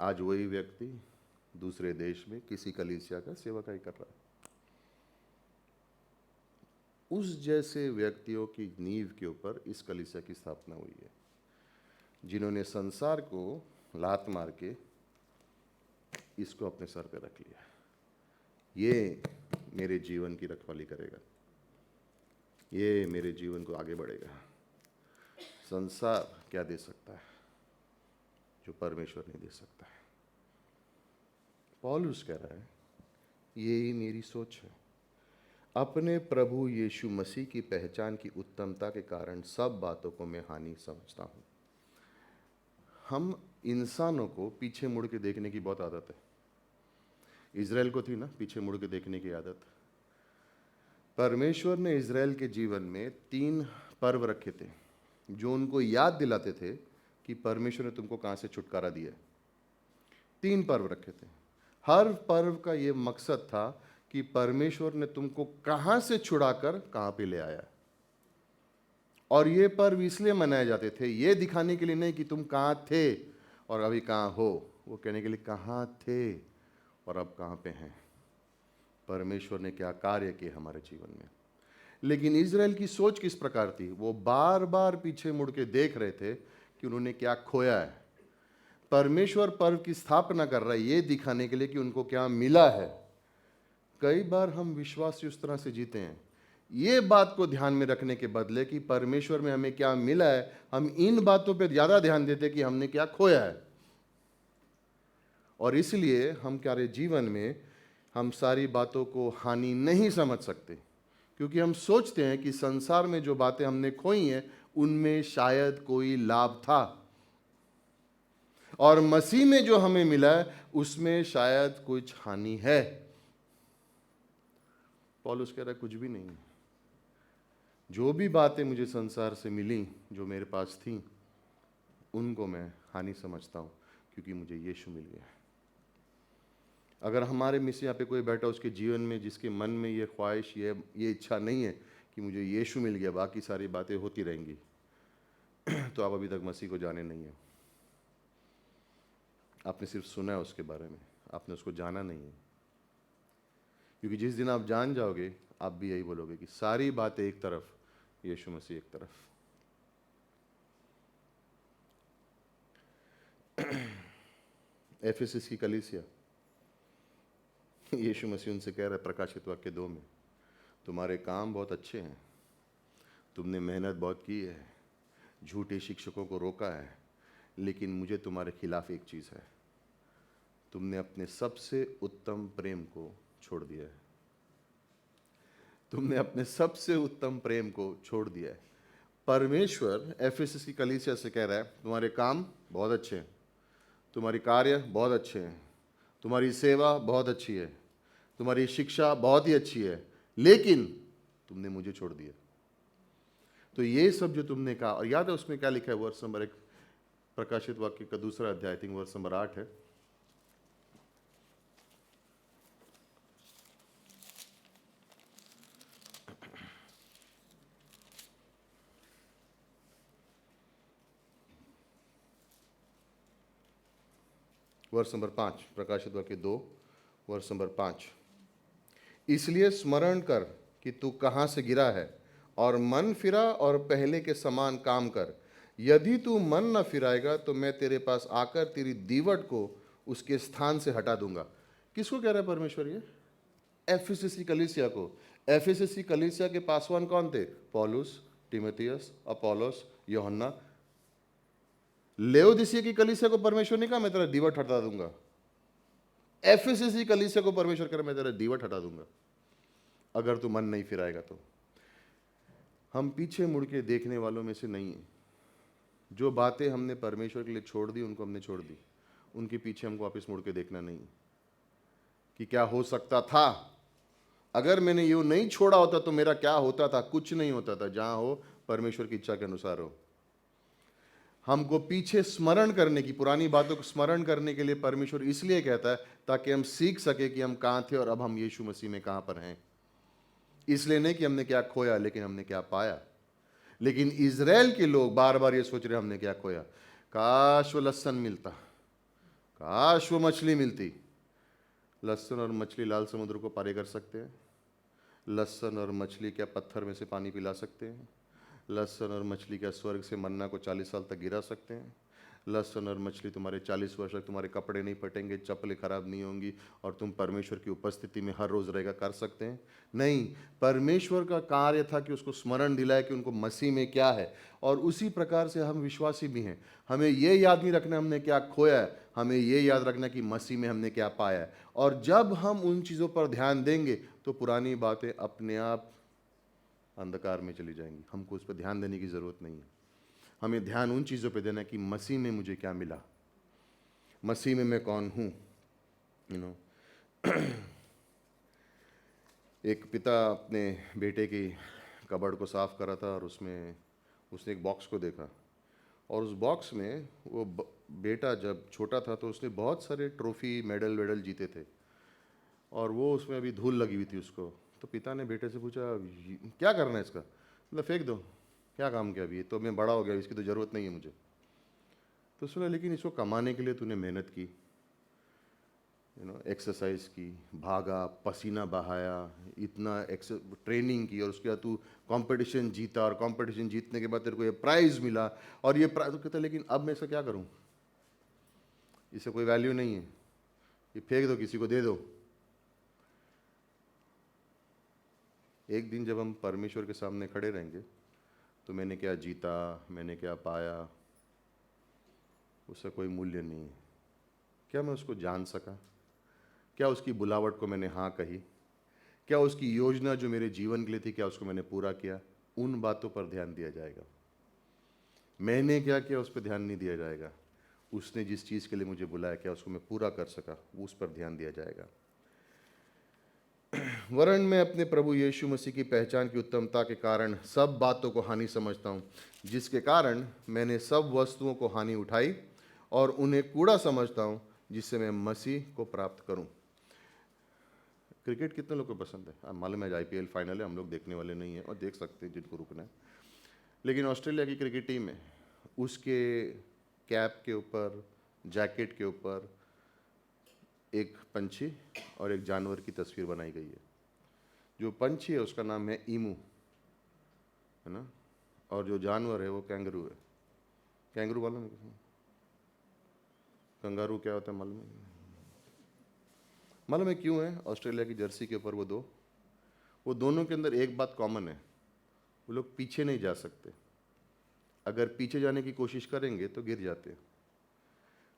आज वही व्यक्ति दूसरे देश में किसी कलीसिया का सेवकाई कर रहा है। उस जैसे व्यक्तियों की नींव के ऊपर इस कलीसिया की स्थापना हुई है, जिन्होंने संसार को लात मार के इसको अपने सर पे रख लिया। ये मेरे जीवन की रखवाली करेगा, ये मेरे जीवन को आगे बढ़ेगा। संसार क्या दे सकता है जो परमेश्वर नहीं दे सकता है? पौलुस कह रहा है यही मेरी सोच है। अपने प्रभु यीशु मसीह की पहचान की उत्तमता के कारण सब बातों को मैं हानि समझता हूँ। हम इंसानों को पीछे मुड़ के देखने की बहुत आदत है। इज़राइल को थी ना पीछे मुड़ के देखने की आदत। परमेश्वर ने इज़राइल के जीवन में 3 पर्व रखे थे जो उनको याद दिलाते थे कि परमेश्वर ने तुमको कहाँ से छुटकारा दिया है। 3 पर्व रखे थे। हर पर्व का ये मकसद था कि परमेश्वर ने तुमको कहाँ से छुड़ाकर कहाँ पे ले आया। और ये पर्व इसलिए मनाए जाते थे, ये दिखाने के लिए नहीं कि तुम कहाँ थे और अभी कहाँ हो, वो कहने के लिए कहाँ थे और अब कहाँ पे हैं, परमेश्वर ने क्या कार्य किए हमारे जीवन में। लेकिन इज़राइल की सोच किस प्रकार थी? वो बार बार पीछे मुड़ के देख रहे थे कि उन्होंने क्या खोया है। परमेश्वर पर्व की स्थापना कर रहा है ये दिखाने के लिए कि उनको क्या मिला है। कई बार हम विश्वासी उस तरह से जीते हैं, ये बात को ध्यान में रखने के बदले कि परमेश्वर में हमें क्या मिला है, हम इन बातों पर ज़्यादा ध्यान देते हैं कि हमने क्या खोया है। और इसलिए हम हमारे जीवन में हम सारी बातों को हानि नहीं समझ सकते, क्योंकि हम सोचते हैं कि संसार में जो बातें हमने खोई हैं उनमें शायद कोई लाभ था, और मसीह में जो हमें मिला है उसमें शायद कुछ हानि है। पौलुस कह रहा है कुछ भी नहीं। जो भी बातें मुझे संसार से मिली, जो मेरे पास थी, उनको मैं हानि समझता हूँ, क्योंकि मुझे यीशु मिल गया। अगर हमारे में से यहाँ पे कोई बैठा उसके जीवन में जिसके मन में ये ख्वाहिश, ये इच्छा नहीं है कि मुझे यीशु मिल गया, बाकी सारी बातें होती रहेंगी, तो आप अभी तक मसीह को जाने नहीं है। आपने सिर्फ सुना है उसके बारे में, आपने उसको जाना नहीं है। क्योंकि जिस दिन आप जान जाओगे आप भी यही बोलोगे कि सारी बातें एक तरफ, यीशु मसीह एक तरफ। एफेसस की कलीसिया, यीशु मसीह उनसे कह रहा है प्रकाशित वाक्य 2 में, तुम्हारे काम बहुत अच्छे हैं, तुमने मेहनत बहुत की है, झूठे शिक्षकों को रोका है, लेकिन मुझे तुम्हारे खिलाफ एक चीज़ है, तुमने अपने सबसे उत्तम प्रेम को छोड़ दिया है। तुमने अपने सबसे उत्तम प्रेम को छोड़ दिया है। परमेश्वर एफेसस की कलीसिया से कह रहा है तुम्हारे काम बहुत अच्छे हैं, तुम्हारी कार्य बहुत अच्छे हैं, तुम्हारी सेवा बहुत अच्छी है, तुम्हारी शिक्षा बहुत ही अच्छी है, लेकिन तुमने मुझे छोड़ दिया। तो ये सब जो तुमने कहा, और याद है उसमें क्या लिखा है, वर्ष नंबर 1 प्रकाशित वाक्य का 2 अध्याय, थिंक वर्ष नंबर 8 है। वर्ष नंबर 5, प्रकाशित वाक्य 2 वर्ष नंबर 5। इसलिए स्मरण कर कि तू कहाँ से गिरा है और मन फिरा और पहले के समान काम कर। यदि तू मन न फिराएगा तो मैं तेरे पास आकर तेरी दीवट को उसके स्थान से हटा दूंगा। किसको कह रहा है परमेश्वर? ये एफेससी कलीसिया को। एफेससी कलीसिया के पासवान कौन थे? पौलुस, तीमुथियुस, अपोलोस, यूहन्ना। लेओदिसिया की कलीसिया को परमेश्वर ने कहा मैं तेरा दीवट हटा दूंगा। एफएससी कलीसिया को परमेश्वर कह रहा मैं तेरा दीवट हटा दूंगा अगर तू मन नहीं फिराएगा तो। हम पीछे मुड़ के देखने वालों में से नहीं है। जो बातें हमने परमेश्वर के लिए छोड़ दी उनको हमने छोड़ दी, उनके पीछे हमको वापस मुड़ के देखना नहीं कि क्या हो सकता था, अगर मैंने ये नहीं छोड़ा होता तो मेरा क्या होता था। कुछ नहीं होता था, जहां हो परमेश्वर की इच्छा के अनुसार हो। हमको पीछे स्मरण करने की, पुरानी बातों को स्मरण करने के लिए परमेश्वर इसलिए कहता है ताकि हम सीख सके कि हम कहाँ थे और अब हम यीशु मसीह में कहाँ पर हैं। इसलिए नहीं कि हमने क्या खोया, लेकिन हमने क्या पाया। लेकिन इज़राइल के लोग बार बार ये सोच रहे हमने क्या खोया। काश वो लहसुन मिलता, काश वो मछली मिलती। लहसुन और मछली लाल समुद्र को पार कर सकते हैं? लहसुन और मछली क्या पत्थर में से पानी पिला सकते हैं? लहसुन और मछली क्या स्वर्ग से मन्ना को 40 साल तक गिरा सकते हैं? लहसुन और मछली तुम्हारे 40 वर्ष तक तुम्हारे कपड़े नहीं फटेंगे, चप्पलें खराब नहीं होंगी और तुम परमेश्वर की उपस्थिति में हर रोज़ रहेगा कर सकते हैं? नहीं। परमेश्वर का कार्य था कि उसको स्मरण दिलाए कि उनको मसीह में क्या है। और उसी प्रकार से हम विश्वासी भी हैं। हमें ये याद नहीं रखना हमने क्या खोया है, हमें ये याद रखना कि मसीह में हमने क्या पाया है। और जब हम उन चीज़ों पर ध्यान देंगे तो पुरानी बातें अपने आप अंधकार में चली जाएंगी। हमको उस पर ध्यान देने की ज़रूरत नहीं है। हमें ध्यान उन चीज़ों पे देना है कि मसीह में मुझे क्या मिला, मसीह में मैं कौन हूँ, यू नो। एक पिता अपने बेटे की कबर्ड को साफ कर रहा था और उसमें उसने एक बॉक्स को देखा, और उस बॉक्स में वो बेटा जब छोटा था तो उसने बहुत सारे ट्रॉफी मेडल वेडल जीते थे, और वो उसमें अभी धूल लगी हुई थी उसको। तो पिता ने बेटे से पूछा, क्या करना है इसका? मतलब फेंक दो, क्या काम किया, अभी तो मैं बड़ा हो गया, इसकी तो ज़रूरत नहीं है मुझे। तो उसने, लेकिन इसको कमाने के लिए तूने मेहनत की, एक्सरसाइज की, भागा, पसीना बहाया, इतना ट्रेनिंग की, और उसके बाद तू कंपटीशन जीता, और कंपटीशन जीतने के बाद तेरे को ये प्राइज़ मिला, और ये प्राइज़, तो कहता लेकिन अब मैं इसका क्या करूं, इससे कोई वैल्यू नहीं है, ये फेंक दो, किसी को दे दो। एक दिन जब हम परमेश्वर के सामने खड़े रहेंगे तो मैंने क्या जीता, मैंने क्या पाया, उसका कोई मूल्य नहीं है। क्या मैं उसको जान सका? क्या उसकी बुलावट को मैंने हाँ कही? क्या उसकी योजना जो मेरे जीवन के लिए थी, क्या उसको मैंने पूरा किया? उन बातों पर ध्यान दिया जाएगा। मैंने क्या किया उस पर ध्यान नहीं दिया जाएगा। उसने जिस चीज़ के लिए मुझे बुलाया, क्या उसको मैं पूरा कर सका, उस पर ध्यान दिया जाएगा। वरन मैं अपने प्रभु यीशु मसीह की पहचान की उत्तमता के कारण सब बातों को हानि समझता हूँ, जिसके कारण मैंने सब वस्तुओं को हानि उठाई और उन्हें कूड़ा समझता हूँ, जिससे मैं मसीह को प्राप्त करूँ। क्रिकेट कितने लोगों को पसंद है? मालूम है IPL फाइनल है, हम लोग देखने वाले नहीं हैं और देख सकते हैं जिनको रुकना है। लेकिन ऑस्ट्रेलिया की क्रिकेट टीम है, उसके कैप के ऊपर, जैकेट के ऊपर एक पंछी और एक जानवर की तस्वीर बनाई गई है। जो पंछी है उसका नाम है ईमू, है ना, और जो जानवर है वो कैंगरू है। कैंगरू मालूम है? कंगारू क्या होता है मालूम है? मालूम है क्यों है ऑस्ट्रेलिया की जर्सी के ऊपर वो दोनों के अंदर एक बात कॉमन है, वो लोग पीछे नहीं जा सकते। अगर पीछे जाने की कोशिश करेंगे तो गिर जाते हैं।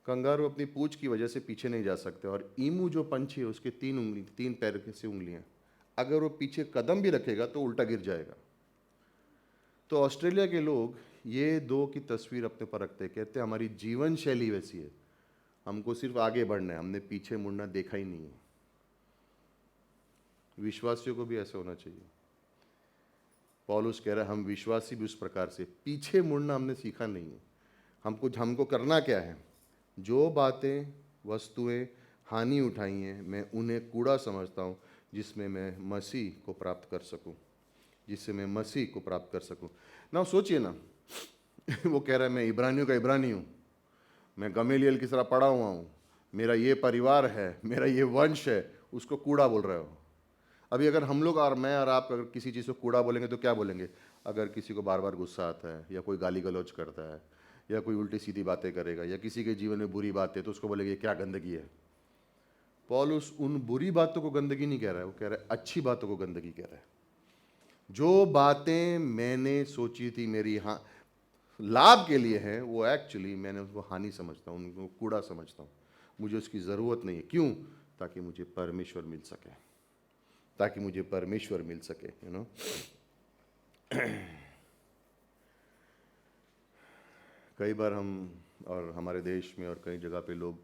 कंगारू अपनी पूंछ की वजह से पीछे नहीं जा सकते, और ईमू जो पंछी है उसके 3 पैर से उंगलियां, अगर वो पीछे कदम भी रखेगा तो उल्टा गिर जाएगा। तो ऑस्ट्रेलिया के लोग ये दो की तस्वीर अपने पर रखते हैं, कहते हैं हमारी जीवन शैली वैसी है, हमको सिर्फ आगे बढ़ना है, हमने पीछे मुड़ना देखा ही नहीं है। विश्वासियों को भी ऐसे होना चाहिए। पौलुस कह रहा है हम विश्वासी भी उस प्रकार से, पीछे मुड़ना हमने सीखा नहीं है। हमको करना क्या है? जो बातें, वस्तुएं हानि उठाई हैं, मैं उन्हें कूड़ा समझता हूँ, जिसमें मैं मसीह को प्राप्त कर सकूँ, जिससे मैं मसीह को प्राप्त कर सकूँ। ना सोचिए ना, वो कह रहा है मैं इब्रानियों का इब्रानी हूँ, मैं गमेलियल की तरह पढ़ा हुआ हूँ, मेरा ये परिवार है, मेरा ये वंश है, उसको कूड़ा बोल रहे हो। अभी अगर हम लोग और मैं और आप अगर किसी चीज़ को कूड़ा बोलेंगे तो क्या बोलेंगे? अगर किसी को बार बार गुस्सा आता है, या कोई गाली गलौज करता है, या कोई उल्टी सीधी बातें करेगा, या किसी के जीवन में बुरी बात है, तो उसको बोलेंगे क्या गंदगी है। पौलुस उन बुरी बातों को गंदगी नहीं कह रहा है, वो कह रहा है अच्छी बातों को गंदगी कह रहा है। जो बातें मैंने सोची थी मेरी लाभ के लिए है, वो एक्चुअली मैंने उसको हानि समझता हूँ, उनको कूड़ा समझता हूँ। मुझे उसकी ज़रूरत नहीं है। क्यों? ताकि मुझे परमेश्वर मिल सके, ताकि मुझे परमेश्वर मिल सके, कई बार हम और हमारे देश में और कई जगह पे लोग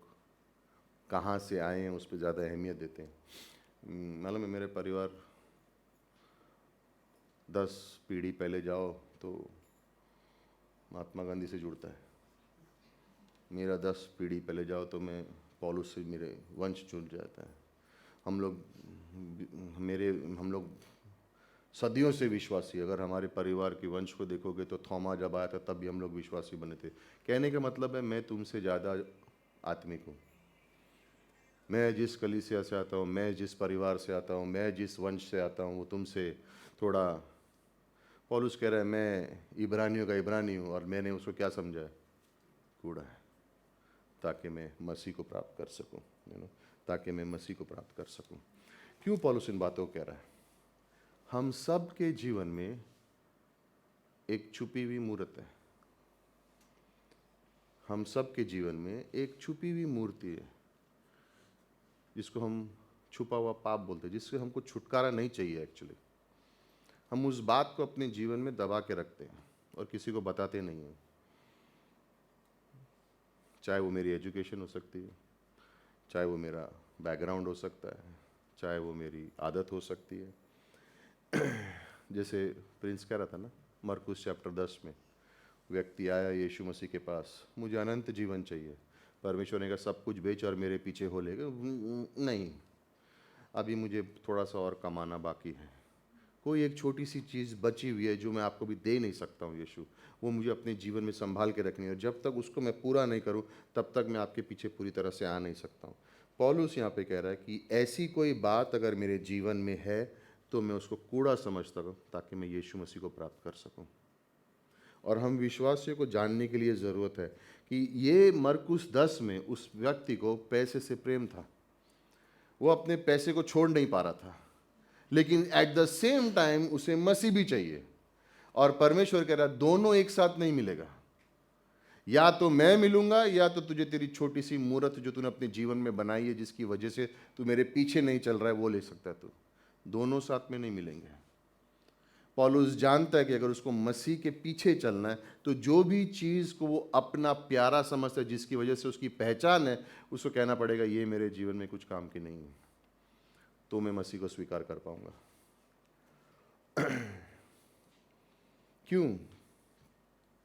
कहाँ से आए हैं उस पर ज़्यादा अहमियत देते हैं। मालूम है, मेरे परिवार 10 पीढ़ी पहले जाओ तो महात्मा गांधी से जुड़ता है। मेरा 10 पीढ़ी पहले जाओ तो मैं पौलुस से, मेरे वंश जुड़ जाता है। हम लोग सदियों से विश्वासी। अगर हमारे परिवार के वंश को देखोगे तो थोमा जब आया था तब भी हम लोग विश्वासी बने थे। कहने का मतलब है मैं तुमसे ज़्यादा आत्मिक हूँ। मैं जिस कलीसिया से आता हूँ, मैं जिस परिवार से आता हूँ, मैं जिस वंश से आता हूँ, वो तुमसे थोड़ा, पौलुस कह रहा है मैं इब्रानियों का इब्रानी हूँ, और मैंने उसको क्या समझा है? कूड़ा है, ताकि मैं मसीह को प्राप्त कर सकूँ, ताकि मैं मसीह को प्राप्त कर सकूँ। क्यों पौलुस इन बातों को कह रहा है? हम सब के जीवन में एक छुपी हुई मूर्त है। हम सब के जीवन में एक छुपी हुई मूर्ति है, जिसको हम छुपा हुआ पाप बोलते हैं, जिससे हमको छुटकारा नहीं चाहिए एक्चुअली। हम उस बात को अपने जीवन में दबा के रखते हैं और किसी को बताते नहीं हैं। चाहे वो मेरी एजुकेशन हो सकती है, चाहे वो मेरा बैकग्राउंड हो सकता है, चाहे वो मेरी आदत हो सकती है। जैसे प्रिंस कह रहा था ना, मरकुस चैप्टर 10 में व्यक्ति आया यीशु मसीह के पास, मुझे अनंत जीवन चाहिए। परमेश्वर ने कहा सब कुछ बेच और मेरे पीछे हो लेगा। नहीं, अभी मुझे थोड़ा सा और कमाना बाकी है। कोई एक छोटी सी चीज़ बची हुई है जो मैं आपको भी दे नहीं सकता हूँ यीशु, वो मुझे अपने जीवन में संभाल के रखनी है, और जब तक उसको मैं पूरा नहीं करूँ तब तक मैं आपके पीछे पूरी तरह से आ नहीं सकता हूँ। पौलुस यहाँ पे कह रहा है कि ऐसी कोई बात अगर मेरे जीवन में है तो मैं उसको कूड़ा समझता हूँ, ताकि मैं यीशु मसीह को प्राप्त कर सकूँ। और हम विश्वासियों को जानने के लिए ज़रूरत है कि ये मरकुस 10 में उस व्यक्ति को पैसे से प्रेम था, वो अपने पैसे को छोड़ नहीं पा रहा था, लेकिन एट द सेम टाइम उसे मसीह भी चाहिए। और परमेश्वर कह रहा दोनों एक साथ नहीं मिलेगा, या तो मैं मिलूंगा या तो तुझे तेरी छोटी सी मूर्त जो तूने अपने जीवन में बनाई है, जिसकी वजह से तू मेरे पीछे नहीं चल रहा है, वो ले सकता है तू। दोनों साथ में नहीं मिलेंगे। पौलुस जानता है कि अगर उसको मसीह के पीछे चलना है तो जो भी चीज़ को वो अपना प्यारा समझता है, जिसकी वजह से उसकी पहचान है, उसको कहना पड़ेगा ये मेरे जीवन में कुछ काम की नहीं है, तो मैं मसीह को स्वीकार कर पाऊंगा। क्यों?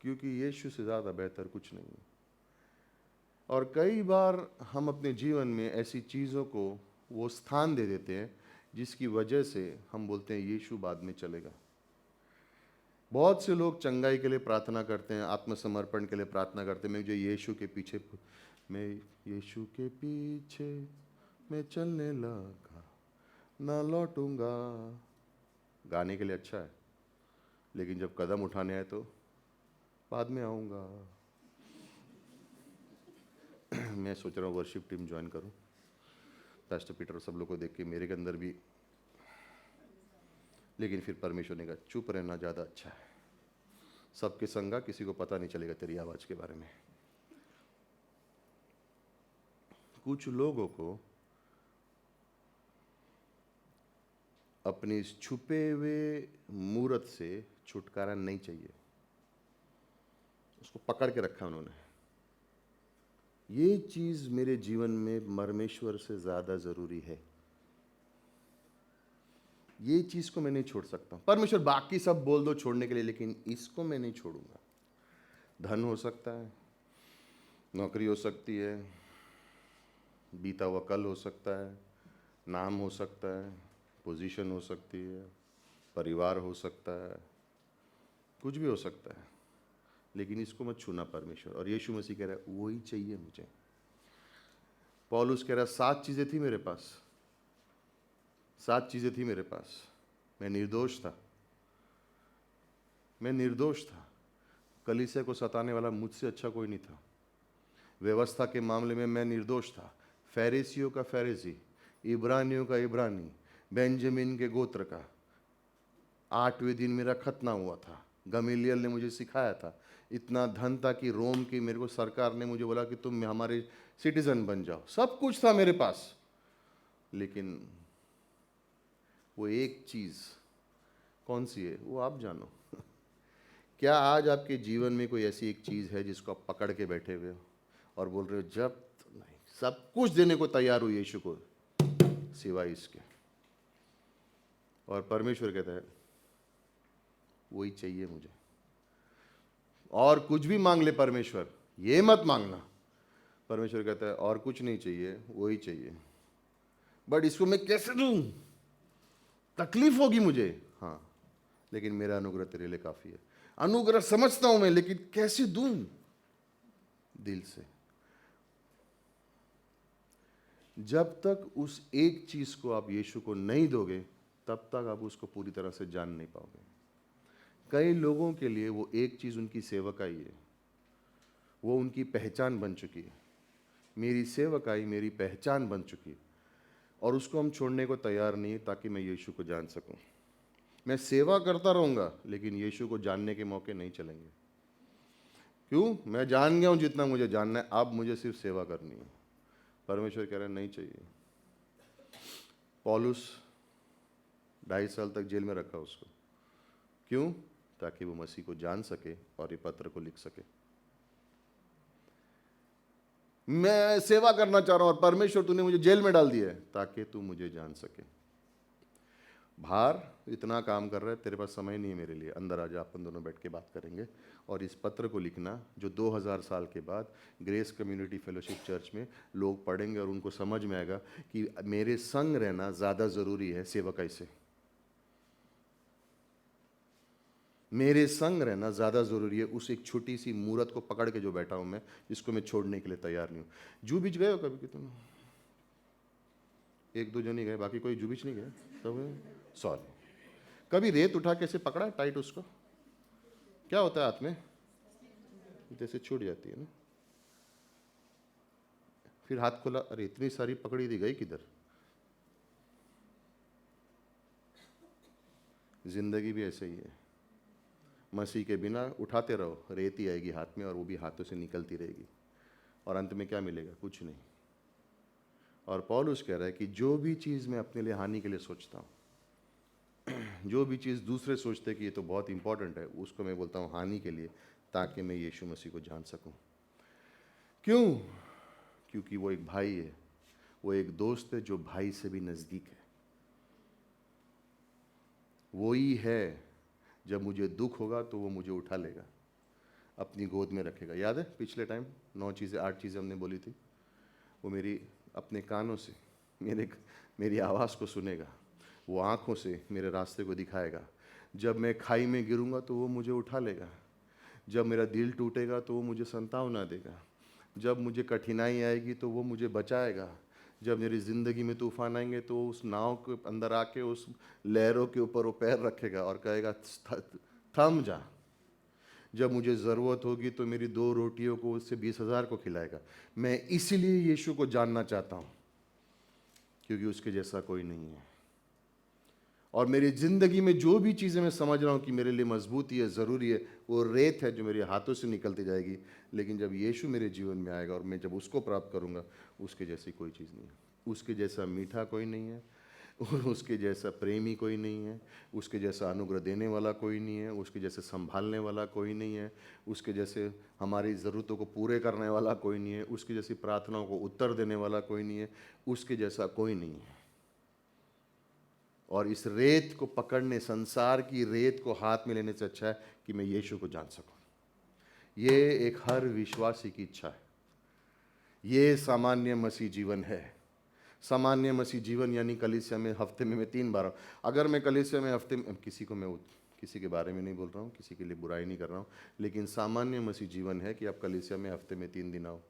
क्योंकि यीशु से ज़्यादा बेहतर कुछ नहीं है। और कई बार हम अपने जीवन में ऐसी चीज़ों को वो स्थान दे देते हैं जिसकी वजह से हम बोलते हैं यीशु बाद में चलेगा। बहुत से लोग चंगाई के लिए प्रार्थना करते हैं, आत्मसमर्पण के लिए प्रार्थना करते हैं, मैं यीशु के पीछे मैं चलने लगा, ना लौटूंगा। गाने के लिए अच्छा है, लेकिन जब कदम उठाने आए तो बाद में आऊँगा। मैं सोच रहा हूँ वर्शिप टीम ज्वाइन करूँ, पास्टर पीटर सब लोग को देख के मेरे के अंदर भी, लेकिन फिर परमेश्वर ने कहा चुप रहना ज़्यादा अच्छा है। सबके संगा, किसी को पता नहीं चलेगा तेरी आवाज़ के बारे में। कुछ लोगों को अपनी इस छुपे हुए मूर्त से छुटकारा नहीं चाहिए, उसको पकड़ के रखा उन्होंने। ये चीज़ मेरे जीवन में परमेश्वर से ज़्यादा ज़रूरी है, ये चीज़ को मैं नहीं छोड़ सकता। परमेश्वर बाकी सब बोल दो छोड़ने के लिए, लेकिन इसको मैं नहीं छोड़ूंगा। धन हो सकता है, नौकरी हो सकती है, बीता हुआ कल हो सकता है, नाम हो सकता है, पोजीशन हो सकती है, परिवार हो सकता है, कुछ भी हो सकता है, लेकिन इसको मत छूना परमेश्वर। और यीशु मसीह कह रहा है वही चाहिए मुझे। पौलुस कह रहा है 7 चीज़ें थी मेरे पास, 7 चीज़ें थी मेरे पास। मैं निर्दोष था, मैं निर्दोष था। कलीसिया को सताने वाला मुझसे अच्छा कोई नहीं था। व्यवस्था के मामले में मैं निर्दोष था, फरीसियों का फरीसी, इब्रानियों का इब्रानी, बेंजामिन के गोत्र का। 8वें दिन मेरा खतना हुआ था, गमीलियल ने मुझे सिखाया था। इतना धन था कि रोम की मेरे को सरकार ने मुझे बोला कि तुम हमारे सिटीजन बन जाओ। सब कुछ था मेरे पास, लेकिन वो एक चीज़ कौन सी है वो आप जानो। क्या आज आपके जीवन में कोई ऐसी एक चीज़ है जिसको आप पकड़ के बैठे हुए हो और बोल रहे हो जब नहीं, सब कुछ देने को तैयार हो यीशु को सिवाय इसके? और परमेश्वर कहता है वही चाहिए मुझे, और कुछ भी मांग ले परमेश्वर, ये मत मांगना। परमेश्वर कहता है और कुछ नहीं चाहिए, वही चाहिए। बट इसको मैं कैसे दूं? तकलीफ होगी मुझे, हाँ, लेकिन मेरा अनुग्रह तेरे लिए काफ़ी है। अनुग्रह समझता हूं मैं, लेकिन कैसे दूं? दिल से। जब तक उस एक चीज को आप यीशु को नहीं दोगे, तब तक आप उसको पूरी तरह से जान नहीं पाओगे। कई लोगों के लिए वो एक चीज उनकी सेवकाई है, वो उनकी पहचान बन चुकी है। मेरी सेवकाई मेरी पहचान बन चुकी है, और उसको हम छोड़ने को तैयार नहीं, ताकि मैं यीशु को जान सकूं। मैं सेवा करता रहूंगा, लेकिन यीशु को जानने के मौके नहीं चलेंगे। क्यों? मैं जान गया हूं जितना मुझे जानना है, अब मुझे सिर्फ सेवा करनी है। परमेश्वर कह रहा है नहीं चाहिए। पौलुस 2.5 साल तक जेल में रखा उसको, क्यों? ताकि वो मसीह को जान सके और ये पत्र को लिख सके। मैं सेवा करना चाह रहा हूं और परमेश्वर तूने मुझे जेल में डाल दिया है ताकि तू मुझे जान सके। बाहर इतना काम कर रहा है, तेरे पास समय नहीं है मेरे लिए, अंदर आ जा, अपन दोनों बैठ के बात करेंगे। और इस पत्र को लिखना जो 2000 साल के बाद ग्रेस कम्युनिटी फेलोशिप चर्च में लोग पढ़ेंगे और उनको समझ में आएगा कि मेरे संग रहना ज़्यादा ज़रूरी है सेवकाई से। मेरे संग रहना ज़्यादा ज़रूरी है उस एक छोटी सी मूरत को पकड़ के जो बैठा हूँ मैं, जिसको मैं छोड़ने के लिए तैयार नहीं हूँ। जू बीच गए हो कभी कि तुम? एक दो जन ही गए, बाकी कोई जू बीच नहीं गए सब? सॉरी। कभी रेत उठा के ऐसे पकड़ा टाइट, उसको क्या होता है हाथ में, जैसे छूट जाती है ना, फिर हाथ खोला, अरे इतनी सारी पकड़ी थी, गई किधर? जिंदगी भी ऐसे ही है, मसीह के बिना उठाते रहो, रेत ही आएगी हाथ में और वो भी हाथों से निकलती रहेगी, और अंत में क्या मिलेगा? कुछ नहीं। और पौलुस कह रहा है कि जो भी चीज़ मैं अपने लिए हानि के लिए सोचता हूँ, जो भी चीज़ दूसरे सोचते हैं कि ये तो बहुत इंपॉर्टेंट है, उसको मैं बोलता हूँ हानि के लिए, ताकि मैं यीशु मसीह को जान सकूं। क्यों? क्योंकि वो एक भाई है, वो एक दोस्त है जो भाई से भी नज़दीक है। वो ही है, जब मुझे दुख होगा तो वो मुझे उठा लेगा, अपनी गोद में रखेगा। याद है पिछले टाइम 9 चीज़ें 8 चीज़ें हमने बोली थी। वो मेरी अपने कानों से मेरी आवाज़ को सुनेगा, वो आँखों से मेरे रास्ते को दिखाएगा। जब मैं खाई में गिरूंगा तो वो मुझे उठा लेगा, जब मेरा दिल टूटेगा तो वो मुझे सांत्वना देगा, जब मुझे कठिनाई आएगी तो वो मुझे बचाएगा, जब मेरी ज़िंदगी में तूफान आएंगे तो उस नाव के अंदर आके उस लहरों के ऊपर वो पैर रखेगा और कहेगा थम जा। जब मुझे ज़रूरत होगी तो मेरी 2 रोटियों को उससे 20,000 को खिलाएगा। मैं इसीलिए यीशु को जानना चाहता हूँ, क्योंकि उसके जैसा कोई नहीं है। और मेरी ज़िंदगी में जो भी चीज़ें मैं समझ रहा हूँ कि मेरे लिए मजबूती है, ज़रूरी है, वो रेत है जो मेरे हाथों से निकलती जाएगी। लेकिन जब यीशु मेरे जीवन में आएगा और मैं जब उसको प्राप्त करूँगा, उसके जैसी कोई चीज़ नहीं है। उसके जैसा मीठा कोई नहीं है, उसके जैसा प्रेमी कोई नहीं है, उसके जैसा अनुग्रह देने वाला कोई नहीं है, उसके जैसे संभालने वाला कोई नहीं है, उसके जैसे हमारी ज़रूरतों को पूरे करने वाला कोई नहीं है, उसकी जैसी प्रार्थनाओं को उत्तर देने वाला कोई नहीं है, उसके जैसा कोई नहीं है। और इस रेत को पकड़ने, संसार की रेत को हाथ में लेने से अच्छा है कि मैं यीशु को जान सकूं। ये एक हर विश्वासी की इच्छा है। ये सामान्य मसीह जीवन है। सामान्य मसीह जीवन यानी कलीसिया में हफ्ते में मैं 3 बार, अगर मैं कलीसिया में हफ्ते में, किसी के बारे में नहीं बोल रहा हूँ, किसी के लिए बुराई नहीं कर रहा हूँ, लेकिन सामान्य मसीह जीवन है कि आप कलीसिया में हफ्ते में 3 दिन आओ।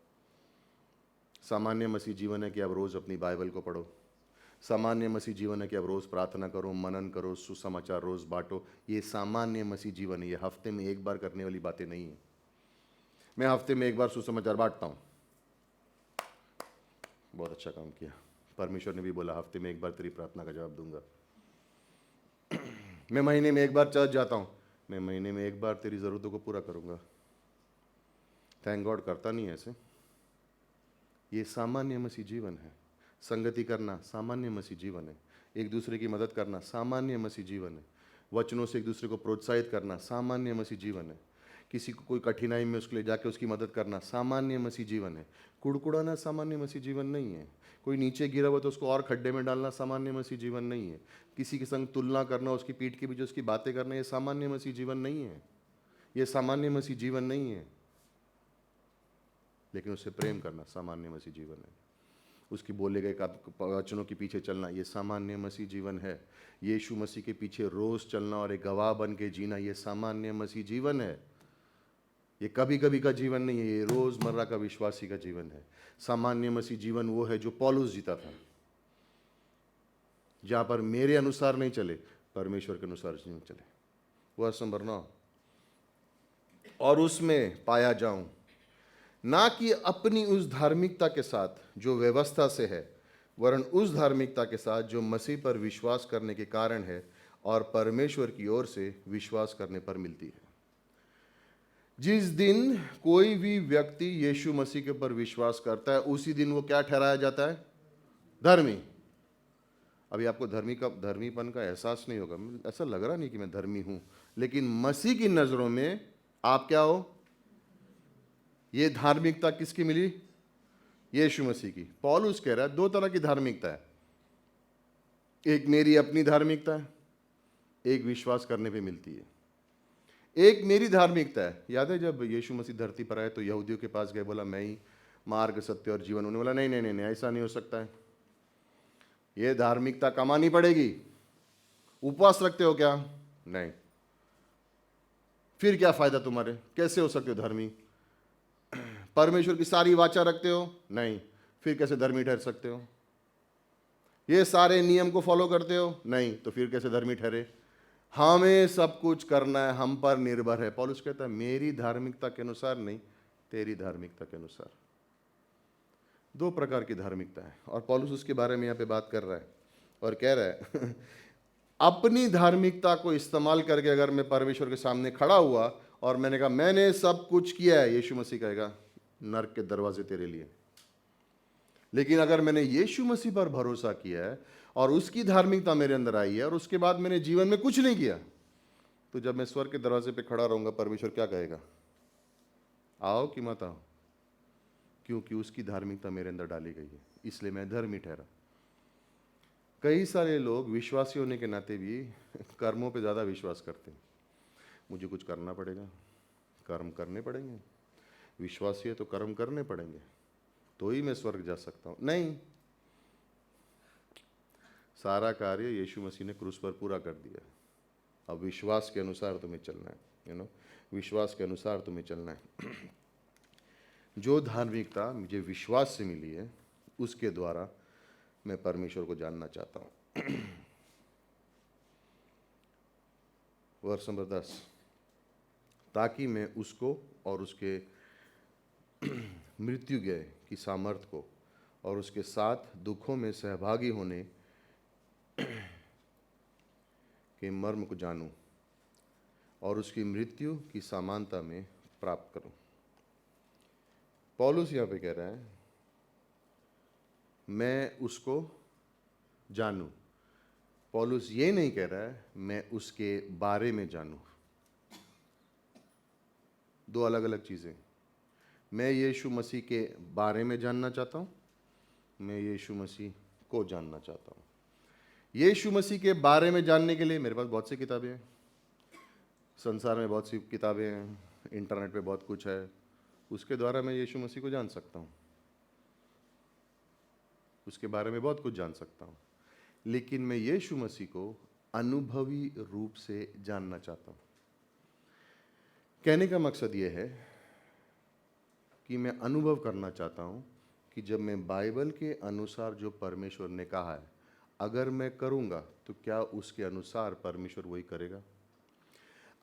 सामान्य मसीह जीवन है कि आप रोज़ अपनी बाइबल को पढ़ो। सामान्य मसीह जीवन है कि आप रोज़ प्रार्थना करो, मनन करो, सुसमाचार रोज़ बांटो। ये सामान्य मसीह जीवन है, ये हफ्ते में 1 बार करने वाली बातें नहीं है। मैं हफ्ते में 1 बार सुसमाचार बांटता हूँ, बहुत अच्छा काम किया। परमेश्वर ने भी बोला हफ्ते में 1 बार तेरी प्रार्थना का जवाब दूंगा। मैं महीने में 1 बार चर्च जाता हूँ, मैं महीने में 1 बार तेरी ज़रूरतों को पूरा करूँगा। थैंक गॉड करता नहीं है ऐसे। ये सामान्य मसीह जीवन है। संगति करना सामान्य मसीह जीवन है। एक दूसरे की मदद करना सामान्य मसीह जीवन है। वचनों से एक दूसरे को प्रोत्साहित करना सामान्य मसीह जीवन है। किसी को कोई कठिनाई में उसके लिए जाके उसकी मदद करना सामान्य मसीह जीवन है। कुड़कुड़ाना सामान्य मसीह जीवन नहीं है। कोई नीचे गिरा हुआ तो उसको और खड्डे में डालना सामान्य मसीह जीवन नहीं है। किसी के संग तुलना करना, उसकी पीठ के पीछे उसकी बातें करना, ये सामान्य मसीह जीवन नहीं है। ये सामान्य मसीह जीवन नहीं है। लेकिन उससे प्रेम करना सामान्य मसीह जीवन है। उसकी बोले गए वचनों के पीछे चलना, ये सामान्य मसीह जीवन है। यीशु मसीह के पीछे रोज़ चलना और एक गवाह बन के जीना, ये सामान्य मसीह जीवन है। ये कभी कभी का जीवन नहीं है, ये रोज़मर्रा का विश्वासी का जीवन है। सामान्य मसीह जीवन वो है जो पौलुस जीता था, जहाँ पर मेरे अनुसार नहीं चले, परमेश्वर के अनुसार नहीं चले। वर्ष नंबर 9, और उसमें पाया जाऊं ना कि अपनी उस धार्मिकता के साथ जो व्यवस्था से है, वरन उस धार्मिकता के साथ जो मसीह पर विश्वास करने के कारण है और परमेश्वर की ओर से विश्वास करने पर मिलती है। जिस दिन कोई भी व्यक्ति यीशु मसीह के ऊपर विश्वास करता है, उसी दिन वो क्या ठहराया जाता है? धर्मी। अभी आपको धर्मीपन का एहसास नहीं होगा, ऐसा लग रहा नहीं कि मैं धर्मी हूं, लेकिन मसीह की नज़रों में आप क्या हो? ये धार्मिकता किसकी मिली? यीशु मसीह की। पौलुस कह रहा है दो तरह की धार्मिकता है, एक मेरी अपनी धार्मिकता है, एक विश्वास करने पे मिलती है। एक मेरी धार्मिकता है। याद है जब यीशु मसीह धरती पर आए तो यहूदियों के पास गए, बोला मैं ही मार्ग सत्य और जीवन। उन्होंने बोला नहीं नहीं नहीं नहीं, ऐसा नहीं हो सकता है, ये धार्मिकता कमानी पड़ेगी। उपवास रखते हो क्या? नहीं। फिर क्या फायदा तुम्हारे, कैसे हो सकते हो धर्मी? परमेश्वर की सारी वाचा रखते हो? नहीं। फिर कैसे धर्मी ठहर सकते हो? ये सारे नियम को फॉलो करते हो? नहीं। तो फिर कैसे धर्मी ठहरे? हमें सब कुछ करना है, हम पर निर्भर है। पौलुस कहता है मेरी धार्मिकता के अनुसार नहीं, तेरी धार्मिकता के अनुसार। दो प्रकार की धार्मिकता है, और पौलुस उसके बारे में यहाँ पे बात कर रहा है और कह रहा है अपनी धार्मिकता को इस्तेमाल करके अगर मैं परमेश्वर के सामने खड़ा हुआ और मैंने कहा मैंने सब कुछ किया है, यीशु मसीह कहेगा नरक के दरवाजे तेरे लिए। लेकिन अगर मैंने यीशु मसीह पर भरोसा किया है और उसकी धार्मिकता मेरे अंदर आई है और उसके बाद मैंने जीवन में कुछ नहीं किया, तो जब मैं स्वर्ग के दरवाजे पे खड़ा रहूंगा, परमेश्वर क्या कहेगा? आओ कि मत आओ, क्योंकि उसकी धार्मिकता मेरे अंदर डाली गई है, इसलिए मैं धर्मी ठहरा। कई सारे लोग विश्वासी होने के नाते भी कर्मों पे ज़्यादा विश्वास करते हैं। मुझे कुछ करना पड़ेगा, कर्म करने पड़ेंगे, विश्वासी है तो कर्म करने पड़ेंगे, तो ही मैं स्वर्ग जा सकता हूँ। नहीं, सारा कार्य यीशु मसीह ने क्रूस पर पूरा कर दिया। अब विश्वास के अनुसार तुम्हें चलना है, विश्वास के अनुसार तुम्हें चलना है। जो धार्मिकता मुझे विश्वास से मिली है, उसके द्वारा मैं परमेश्वर को जानना चाहता हूँ। वर्ष नंबर 10, ताकि मैं उसको और उसके मृत्यु गए की सामर्थ को और उसके साथ दुखों में सहभागी होने के मर्म को जानूं और उसकी मृत्यु की समानता में प्राप्त करूं। पौलुस यहाँ पे कह रहा है मैं उसको जानूं। पौलुस ये नहीं कह रहा है मैं उसके बारे में जानूं। दो अलग अलग चीज़ें। मैं यीशु मसीह के बारे में जानना चाहता हूं, मैं यीशु मसीह को जानना चाहता हूं। यीशु मसीह के बारे में जानने के लिए मेरे पास बहुत सी किताबें हैं, संसार में बहुत सी किताबें हैं, इंटरनेट पे बहुत कुछ है, उसके द्वारा मैं यीशु मसीह को जान सकता हूँ, उसके बारे में बहुत कुछ जान सकता हूँ। लेकिन मैं यीशु मसीह को अनुभवी रूप से जानना चाहता हूँ। कहने का मकसद ये है कि मैं अनुभव करना चाहता हूँ कि जब मैं बाइबल के अनुसार जो परमेश्वर ने कहा है अगर मैं करूँगा तो क्या उसके अनुसार परमेश्वर वही करेगा।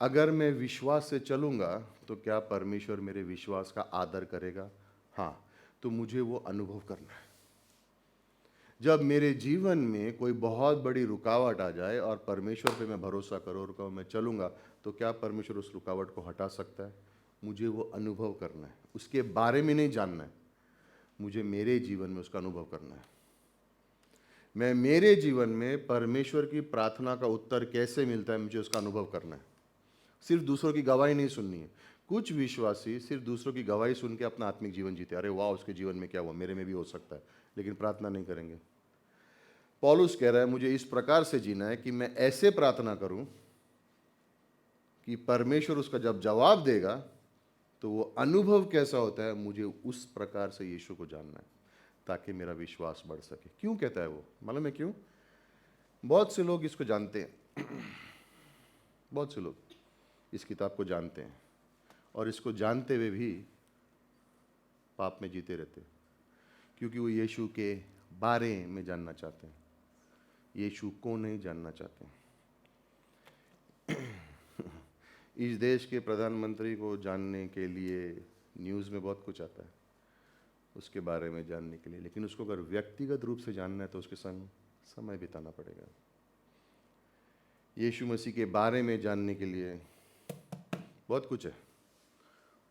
अगर मैं विश्वास से चलूँगा तो क्या परमेश्वर मेरे विश्वास का आदर करेगा। हाँ, तो मुझे वो अनुभव करना है। जब मेरे जीवन में कोई बहुत बड़ी रुकावट आ जाए और परमेश्वर पे मैं भरोसा करूँ और कहूँ मैं चलूँगा, तो क्या परमेश्वर उस रुकावट को हटा सकता है। मुझे वो अनुभव करना है, उसके बारे में नहीं जानना है, मुझे मेरे जीवन में उसका अनुभव करना है। मैं मेरे जीवन में परमेश्वर की प्रार्थना का उत्तर कैसे मिलता है, मुझे उसका अनुभव करना है। सिर्फ दूसरों की गवाही नहीं सुननी है। कुछ विश्वासी सिर्फ दूसरों की गवाही सुन के अपना आत्मिक जीवन जीते, अरे वाह उसके जीवन में क्या हुआ, मेरे में भी हो सकता है, लेकिन प्रार्थना नहीं करेंगे। पौलुस कह रहा है मुझे इस प्रकार से जीना है कि मैं ऐसे प्रार्थना करूं कि परमेश्वर उसका जब जवाब देगा तो वो अनुभव कैसा होता है, मुझे उस प्रकार से यीशु को जानना है ताकि मेरा विश्वास बढ़ सके। क्यों कहता है वो, मालूम है क्यों? बहुत से लोग इसको जानते हैं, बहुत से लोग इस किताब को जानते हैं और इसको जानते हुए भी पाप में जीते रहते हैं, क्योंकि वो यीशु के बारे में जानना चाहते हैं, यीशु को नहीं जानना चाहते हैं। इस देश के प्रधानमंत्री को जानने के लिए न्यूज़ में बहुत कुछ आता है उसके बारे में जानने के लिए, लेकिन उसको अगर व्यक्तिगत रूप से जानना है तो उसके संग समय बिताना पड़ेगा। यीशु मसीह के बारे में जानने के लिए बहुत कुछ है,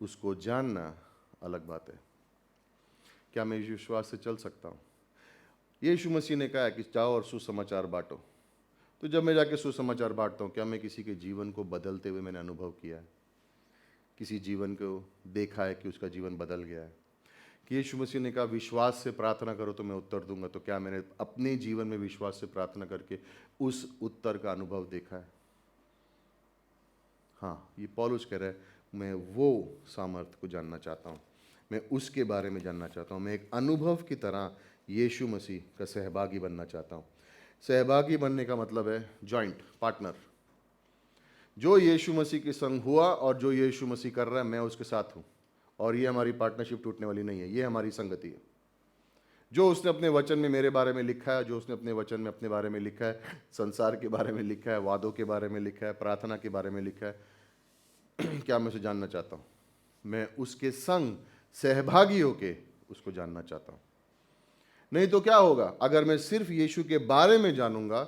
उसको जानना अलग बात है। क्या मैं विश्वास से चल सकता हूँ? यीशु मसीह ने कहा कि जाओ और सुसमाचार बांटो। तो जब मैं जाके सुसमाचार बांटता हूँ, क्या मैं किसी के जीवन को बदलते हुए मैंने अनुभव किया है? किसी जीवन को देखा है कि उसका जीवन बदल गया है? कि यीशु मसीह ने कहा विश्वास से प्रार्थना करो तो मैं उत्तर दूंगा, तो क्या मैंने अपने जीवन में विश्वास से प्रार्थना करके उस उत्तर का अनुभव देखा है? हाँ, ये पौलुस कह रहा है, मैं वो सामर्थ्य को जानना चाहता हूँ, मैं उसके बारे में जानना चाहता हूँ, मैं एक अनुभव की तरह यीशु मसीह का सहभागी बनना चाहता हूँ। सहभागी बनने का मतलब है जॉइंट पार्टनर। जो यीशु मसीह के संग हुआ और जो यीशु मसीह कर रहा है, मैं उसके साथ हूँ, और ये हमारी पार्टनरशिप टूटने वाली नहीं है, ये हमारी संगति है। जो उसने अपने वचन में मेरे बारे में लिखा है, जो उसने अपने वचन में अपने बारे में लिखा है, संसार के बारे में लिखा है, वादों के बारे में लिखा है, प्रार्थना के बारे में लिखा है, क्या मैं उसे जानना चाहता हूँ? मैं उसके संग सहभागी होके उसको जानना चाहता हूँ। नहीं तो क्या होगा, अगर मैं सिर्फ यीशु के बारे में जानूंगा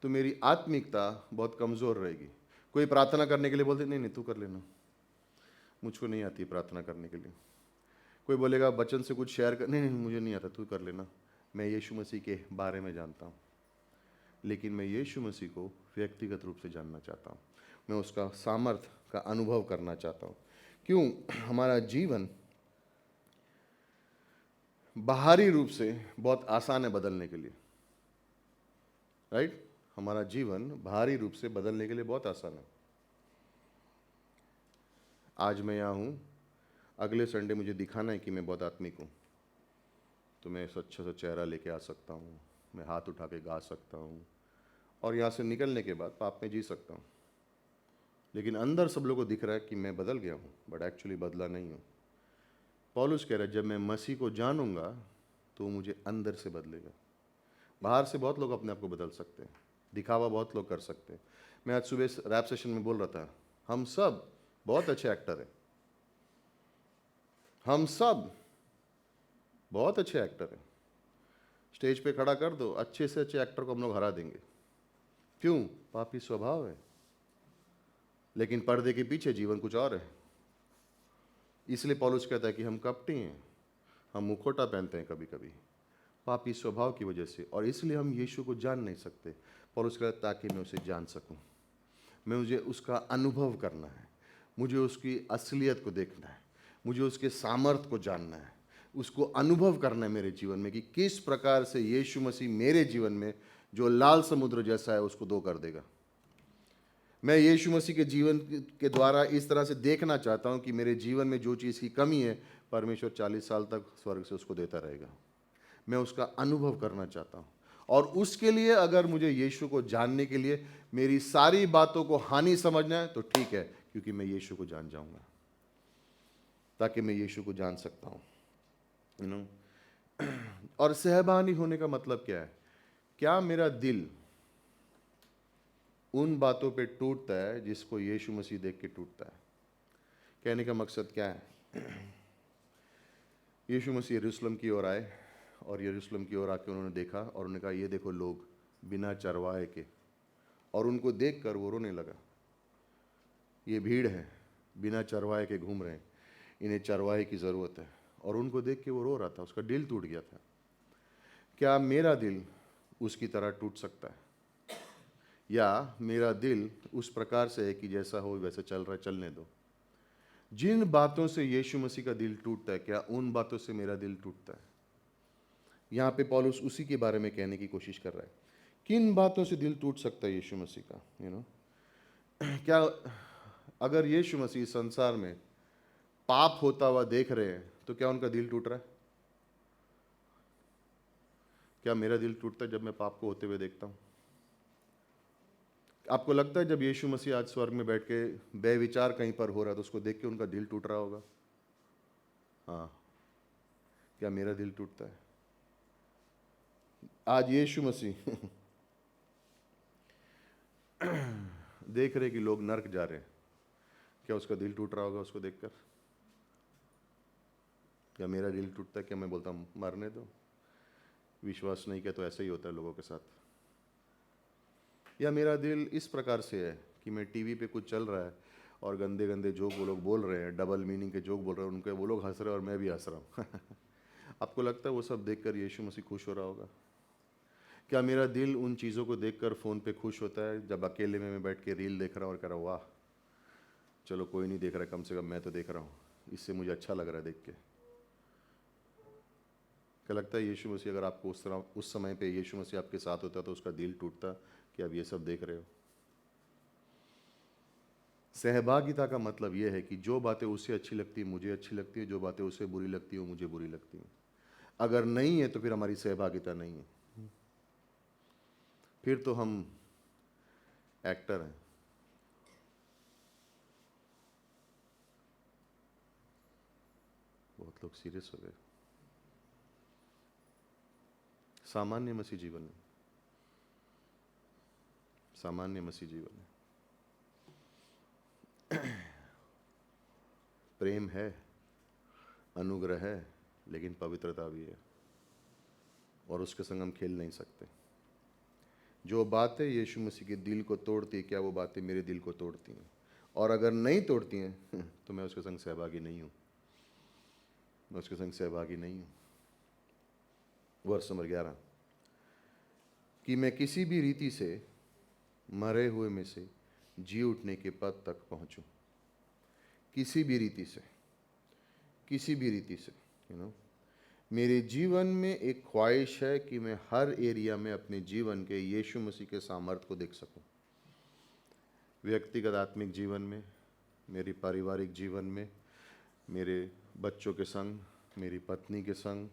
तो मेरी आत्मिकता बहुत कमज़ोर रहेगी। कोई प्रार्थना करने के लिए बोलते नहीं नहीं तू कर लेना, मुझको नहीं आती प्रार्थना करने के लिए। कोई बोलेगा वचन से कुछ शेयर कर, नहीं नहीं मुझे नहीं आता, तू कर लेना। मैं यीशु मसीह के बारे में जानता हूँ, लेकिन मैं यीशु मसीह को व्यक्तिगत रूप से जानना चाहता हूँ, मैं उसका सामर्थ्य का अनुभव करना चाहता हूँ। क्यों? हमारा जीवन बाहरी रूप से बहुत आसान है बदलने के लिए, राइट? हमारा जीवन बाहरी रूप से बदलने के लिए बहुत आसान है। आज मैं यहाँ हूँ, अगले संडे मुझे दिखाना है कि मैं बहुत आत्मिक हूँ, तो मैं अच्छा सा चेहरा लेके आ सकता हूँ, मैं हाथ उठा के गा सकता हूँ, और यहाँ से निकलने के बाद पाप में जी सकता हूँ। लेकिन अंदर सब लोगों को दिख रहा है कि मैं बदल गया हूँ, बट एक्चुअली बदला नहीं हूँ। पौलुस कह रहा है जब मैं मसीह को जानूंगा तो वो मुझे अंदर से बदलेगा। बाहर से बहुत लोग अपने आप को बदल सकते हैं, दिखावा बहुत लोग कर सकते हैं। मैं आज सुबह रैप सेशन में बोल रहा था, हम सब बहुत अच्छे एक्टर हैं, हम सब बहुत अच्छे एक्टर हैं। स्टेज पे खड़ा कर दो, अच्छे से अच्छे एक्टर को हम लोग हरा देंगे। क्यों? पापी स्वभाव है, लेकिन पर्दे के पीछे जीवन कुछ और है। इसलिए पौलुस कहता है कि हम कपटी हैं, हम मुखौटा पहनते हैं कभी कभी पापी स्वभाव की वजह से, और इसलिए हम यीशु को जान नहीं सकते। पौलुस कहता है ताकि मैं उसे जान सकूं, मुझे उसका अनुभव करना है, मुझे उसकी असलियत को देखना है, मुझे उसके सामर्थ्य को जानना है, उसको अनुभव करना है मेरे जीवन में कि किस प्रकार से यीशु मसीह मेरे जीवन में जो लाल समुद्र जैसा है उसको दो कर देगा। मैं यीशु मसीह के जीवन के द्वारा इस तरह से देखना चाहता हूं कि मेरे जीवन में जो चीज़ की कमी है, परमेश्वर 40 साल तक स्वर्ग से उसको देता रहेगा। मैं उसका अनुभव करना चाहता हूं, और उसके लिए अगर मुझे यीशु को जानने के लिए मेरी सारी बातों को हानि समझना है तो ठीक है, क्योंकि मैं यीशु को जान जाऊंगा, ताकि मैं यीशु को जान सकता हूं, यू नो। और सहभागी होने का मतलब क्या है? क्या मेरा दिल उन बातों पे टूटता है जिसको यीशु मसीह देख के टूटता है? कहने का मकसद क्या है? यीशु मसीह यरूशलेम की ओर आए, और यरूशलेम की ओर आके उन्होंने देखा और उन्होंने कहा ये देखो लोग बिना चरवाहे के, और उनको देखकर वो रोने लगा। ये भीड़ है, बिना चरवाहे के घूम रहे हैं, इन्हें चरवाहे की ज़रूरत है। और उनको देख के वो रो रहा था, उसका दिल टूट गया था। क्या मेरा दिल उसकी तरह टूट सकता है? या मेरा दिल उस प्रकार से है कि जैसा हो वैसा चल रहा है, चलने दो? जिन बातों से यीशु मसीह का दिल टूटता है, क्या उन बातों से मेरा दिल टूटता है? यहाँ पे पौलुस उसी के बारे में कहने की कोशिश कर रहा है। किन बातों से दिल टूट सकता है यीशु मसीह का, यू नो? क्या अगर यीशु मसीह संसार में पाप होता हुआ देख रहे हैं तो क्या उनका दिल टूट रहा है? क्या मेरा दिल टूटता है जब मैं पाप को होते हुए देखता हूँ? आपको लगता है जब यीशु मसीह आज स्वर्ग में बैठ के बेविचार कहीं पर हो रहा है तो उसको देख के उनका दिल टूट रहा होगा? हाँ, क्या मेरा दिल टूटता है? आज यीशु मसीह देख रहे कि लोग नर्क जा रहे हैं, क्या उसका दिल टूट रहा होगा उसको देखकर? क्या मेरा दिल टूटता है? क्या मैं बोलता हूँ मरने दो, विश्वास नहीं किया तो ऐसा ही होता है लोगों के साथ? या मेरा दिल इस प्रकार से है कि मैं टीवी पे कुछ चल रहा है और गंदे गंदे जोक वो लोग बोल रहे हैं, डबल मीनिंग के जोक बोल रहे हैं, उनके वो लोग हंस रहे हैं और मैं भी हंस रहा हूँ आपको लगता है वो सब देखकर यीशु मसीह खुश हो रहा होगा? क्या मेरा दिल उन चीज़ों को देखकर फ़ोन पे खुश होता है जब अकेले में मैं बैठ के रील देख रहा हूँ और कह रहा हूँ वाह चलो कोई नहीं देख रहा, कम से कम मैं तो देख रहा हूँ, इससे मुझे अच्छा लग रहा है देख के? क्या लगता है यीशु मसीह अगर आपको उस समय पे यीशु मसीह आपके साथ होता तो उसका दिल टूटता कि आप ये सब देख रहे हो? सहभागिता का मतलब यह है कि जो बातें उसे अच्छी लगती है मुझे अच्छी लगती है, जो बातें उसे बुरी लगती है वो मुझे बुरी लगती हैं। अगर नहीं है तो फिर हमारी सहभागिता नहीं है, फिर तो हम एक्टर हैं। बहुत लोग सीरियस हो गए। सामान्य मसीह जीवन है, सामान्य मसीह जीवन है। प्रेम है, अनुग्रह है, लेकिन पवित्रता भी है, और उसके संग हम खेल नहीं सकते। जो बातें यीशु मसीह के दिल को तोड़ती, क्या वो बातें मेरे दिल को तोड़ती हैं? और अगर नहीं तोड़ती हैं तो मैं उसके संग सहभागी नहीं हूँ, मैं उसके संग सहभागी नहीं हूँ। वर्ष नंबर 11, कि मैं किसी भी रीति से मरे हुए में से जी उठने के पद तक पहुँचूँ। किसी भी रीति से, किसी भी रीति से, मेरे जीवन में एक ख्वाहिश है कि मैं हर एरिया में अपने जीवन के यीशु मसीह के सामर्थ्य को देख सकूं। व्यक्तिगत आत्मिक जीवन में, मेरी पारिवारिक जीवन में, मेरे बच्चों के संग, मेरी पत्नी के संग,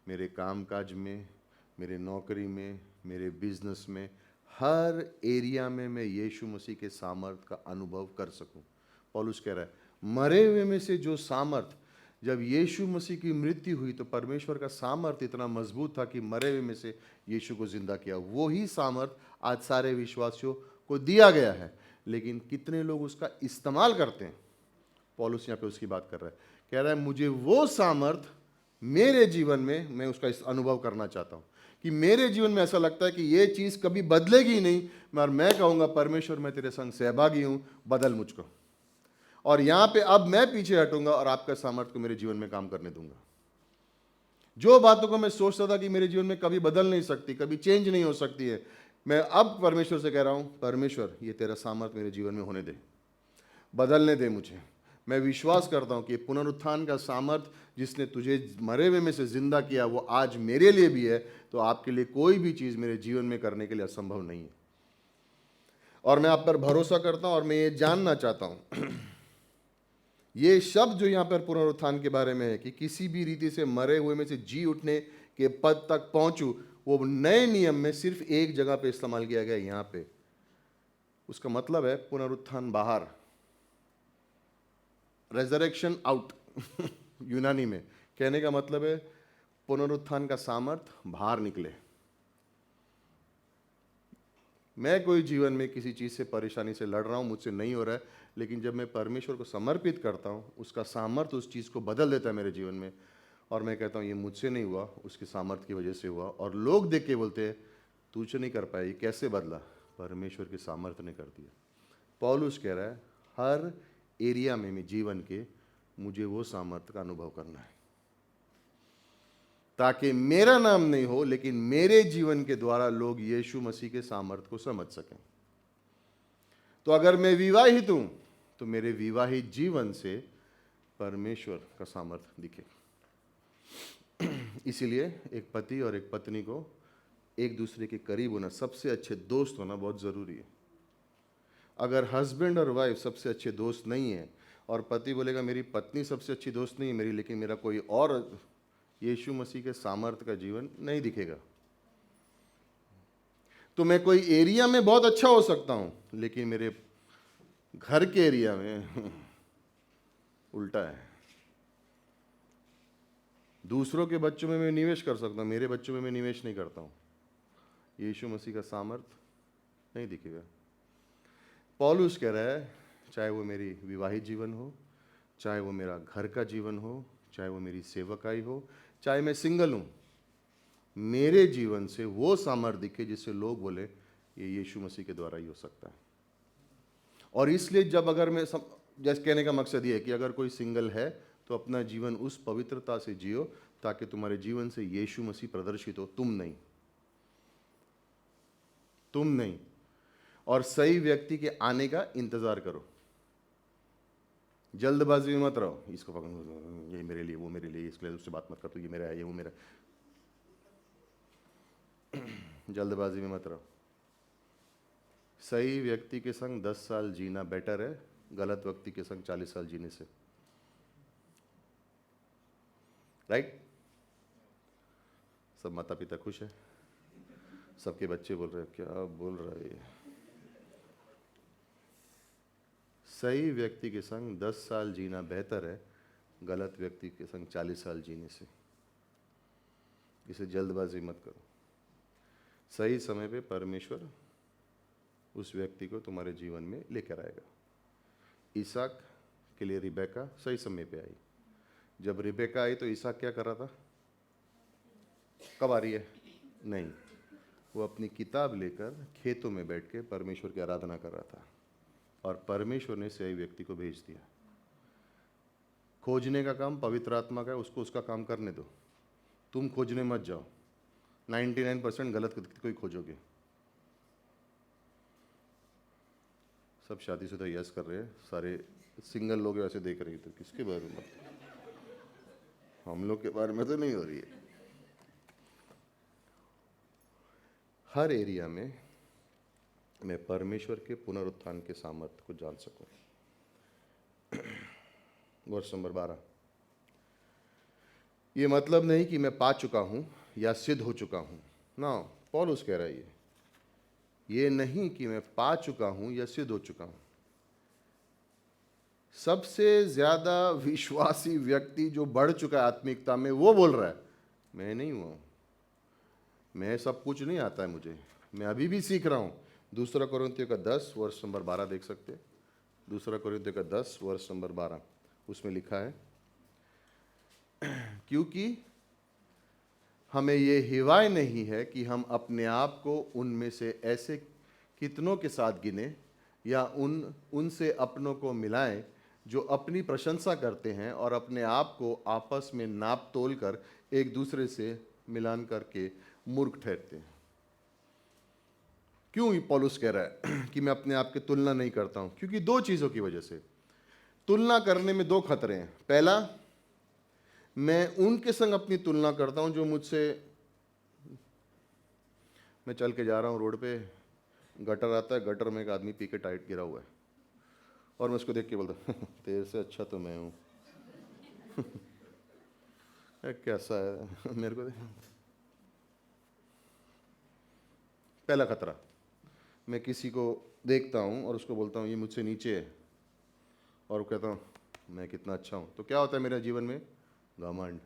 मेरे कामकाज में, मेरे नौकरी में, मेरे बिजनेस में, हर एरिया में मैं यीशु मसीह के सामर्थ्य का अनुभव कर सकूं। पौलुस कह रहा है, मरे हुए में से जो सामर्थ्य, जब यीशु मसीह की मृत्यु हुई तो परमेश्वर का सामर्थ्य इतना मजबूत था कि मरे हुए में से यीशु को जिंदा किया। वो ही सामर्थ्य आज सारे विश्वासियों को दिया गया है, लेकिन कितने लोग उसका इस्तेमाल करते हैं? पौलुस यहाँ पे उसकी बात कर रहा है, कह रहा है मुझे वो सामर्थ्य मेरे जीवन में, मैं उसका इस अनुभव करना चाहता हूँ कि मेरे जीवन में ऐसा लगता है कि ये चीज़ कभी बदलेगी नहीं, और मैं कहूँगा परमेश्वर मैं तेरे संग सहभागी हूँ, बदल मुझको, और यहाँ पे अब मैं पीछे हटूंगा और आपका सामर्थ्य को मेरे जीवन में काम करने दूंगा। जो बातों को मैं सोचता था कि मेरे जीवन में कभी बदल नहीं सकती, कभी चेंज नहीं हो सकती है, मैं अब परमेश्वर से कह रहा हूँ, परमेश्वर ये तेरा सामर्थ्य मेरे जीवन में होने दे, बदलने दे मुझे। मैं विश्वास करता हूँ कि पुनरुत्थान का सामर्थ्य जिसने तुझे मरे हुए में से जिंदा किया वो आज मेरे लिए भी है, तो आपके लिए कोई भी चीज़ मेरे जीवन में करने के लिए असंभव नहीं है। और मैं आप पर भरोसा करता हूँ और मैं ये जानना चाहता हूँ ये शब्द जो यहाँ पर पुनरुत्थान के बारे में है कि किसी भी रीति से मरे हुए में से जी उठने के पद तक पहुंचूं, वो नए नियम में सिर्फ एक जगह पे इस्तेमाल किया गया, यहाँ पे। उसका मतलब है पुनरुत्थान बाहर, रेजरेक्शन आउट। यूनानी में कहने का मतलब है पुनरुत्थान का सामर्थ्य बाहर निकले। मैं कोई जीवन में किसी चीज़ से परेशानी से लड़ रहा हूँ, मुझसे नहीं हो रहा है, लेकिन जब मैं परमेश्वर को समर्पित करता हूँ, उसका सामर्थ्य उस चीज़ को बदल देता है मेरे जीवन में, और मैं कहता हूँ ये मुझसे नहीं हुआ, उसके सामर्थ्य की वजह से हुआ। और लोग देख के बोलते हैं तुझे नहीं कर पाया, ये कैसे बदला? परमेश्वर के सामर्थ्य ने कर दिया। पौलुस कह रहा है हर एरिया में जीवन के मुझे वो सामर्थ्य का अनुभव करना है, ताकि मेरा नाम नहीं हो, लेकिन मेरे जीवन के द्वारा लोग यीशु मसीह के सामर्थ्य को समझ सकें। तो अगर मैं विवाहित हूं तो मेरे विवाहित जीवन से परमेश्वर का सामर्थ्य दिखे। इसीलिए एक पति और एक पत्नी को एक दूसरे के करीब होना, सबसे अच्छे दोस्त होना बहुत ज़रूरी है। अगर हस्बैंड और वाइफ सबसे अच्छे दोस्त नहीं है, और पति बोलेगा मेरी पत्नी सबसे अच्छी दोस्त नहीं है मेरी, लेकिन मेरा कोई और यीशु मसीह के सामर्थ्य का जीवन नहीं दिखेगा। तो मैं कोई एरिया में बहुत अच्छा हो सकता हूं, लेकिन मेरे घर के एरिया में उल्टा है। दूसरों के बच्चों में मैं निवेश कर सकता हूं, मेरे बच्चों में मैं निवेश नहीं करता हूं, यीशु मसीह का सामर्थ्य नहीं दिखेगा। पौलुस कह रहा है चाहे वो मेरी विवाहित जीवन हो, चाहे वो मेरा घर का जीवन हो, चाहे वो मेरी सेवकाई हो, चाहे मैं सिंगल हूं, मेरे जीवन से वो सामर्थ्य दिखे जिससे लोग बोले ये यीशु मसीह के द्वारा ही हो सकता है। और इसलिए जब अगर मैं जैसे कहने का मकसद ये है कि अगर कोई सिंगल है तो अपना जीवन उस पवित्रता से जियो ताकि तुम्हारे जीवन से यीशु मसीह प्रदर्शित हो, तुम नहीं। और सही व्यक्ति के आने का इंतजार करो, जल्दबाजी में मत रहो, इसको पकड़ ये मेरे लिए वो मेरे लिए, इसके लिए उससे बात मत कर, तो ये मेरा है ये वो मेरा। जल्दबाजी में मत रहो। सही व्यक्ति के संग 10 साल जीना बेटर है गलत व्यक्ति के संग 40 साल जीने से। राइट? सब माता पिता खुश है, सबके बच्चे बोल रहे हैं क्या बोल रहा है। सही व्यक्ति के संग 10 साल जीना बेहतर है गलत व्यक्ति के संग 40 साल जीने से। इसे जल्दबाजी मत करो। सही समय पे परमेश्वर उस व्यक्ति को तुम्हारे जीवन में लेकर आएगा। इसहाक के लिए रिबेका सही समय पे आई। जब रिबेका आई तो इसहाक क्या कर रहा था? कब आ रही है? नहीं, वो अपनी किताब लेकर खेतों में बैठ के परमेश्वर की आराधना कर रहा था और परमेश्वर ने सही व्यक्ति को भेज दिया। खोजने का काम पवित्र आत्मा का है, उसको उसका काम करने दो। तुम खोजने मत जाओ। 99% गलत को ही खोजोगे। सब शादीशुदा यस कर रहे हैं, सारे सिंगल लोग ऐसे देख रहे हैं। तो किसके बारे में? हम लोग के बारे में तो नहीं हो रही है। हर एरिया में मैं परमेश्वर के पुनरुत्थान के सामर्थ्य को जान सकूं। वर्ष नंबर 12। ये मतलब नहीं कि मैं पा चुका हूं या सिद्ध हो चुका हूं ना। पौलुस कह रहा है ये नहीं कि मैं पा चुका हूं या सिद्ध हो चुका हूं। सबसे ज्यादा विश्वासी व्यक्ति जो बढ़ चुका है आत्मिकता में वो बोल रहा है मैं नहीं हुआ हूं, मैं सब कुछ नहीं आता है मुझे, मैं अभी भी सीख रहा हूं। दूसरा कोरिन्थियों का 10 वर्ष नंबर 12 देख सकते हैं। दूसरा कोरिन्थियों का 10 वर्ष नंबर 12, उसमें लिखा है क्योंकि हमें ये हिवाय नहीं है कि हम अपने आप को उनमें से ऐसे कितनों के साथ गिने या उनसे अपनों को मिलाएं जो अपनी प्रशंसा करते हैं और अपने आप को आपस में नाप तोल कर एक दूसरे से मिलान करके मूर्ख ठहरते हैं। क्यों पौलुस कह रहा है कि मैं अपने आप की तुलना नहीं करता हूं? क्योंकि दो चीजों की वजह से। तुलना करने में दो खतरे हैं। पहला, मैं उनके संग अपनी तुलना करता हूं जो मुझसे, मैं चल के जा रहा हूं रोड पे, गटर आता है, गटर में एक आदमी पी के टाइट गिरा हुआ है और मैं उसको देख के बोलता तेरे से अच्छा तो मैं हूं। कैसा है मेरे को। पहला खतरा, मैं किसी को देखता हूं और उसको बोलता हूं ये मुझसे नीचे है और कहता हूं मैं कितना अच्छा हूं। तो क्या होता है मेरे जीवन में? घमंड।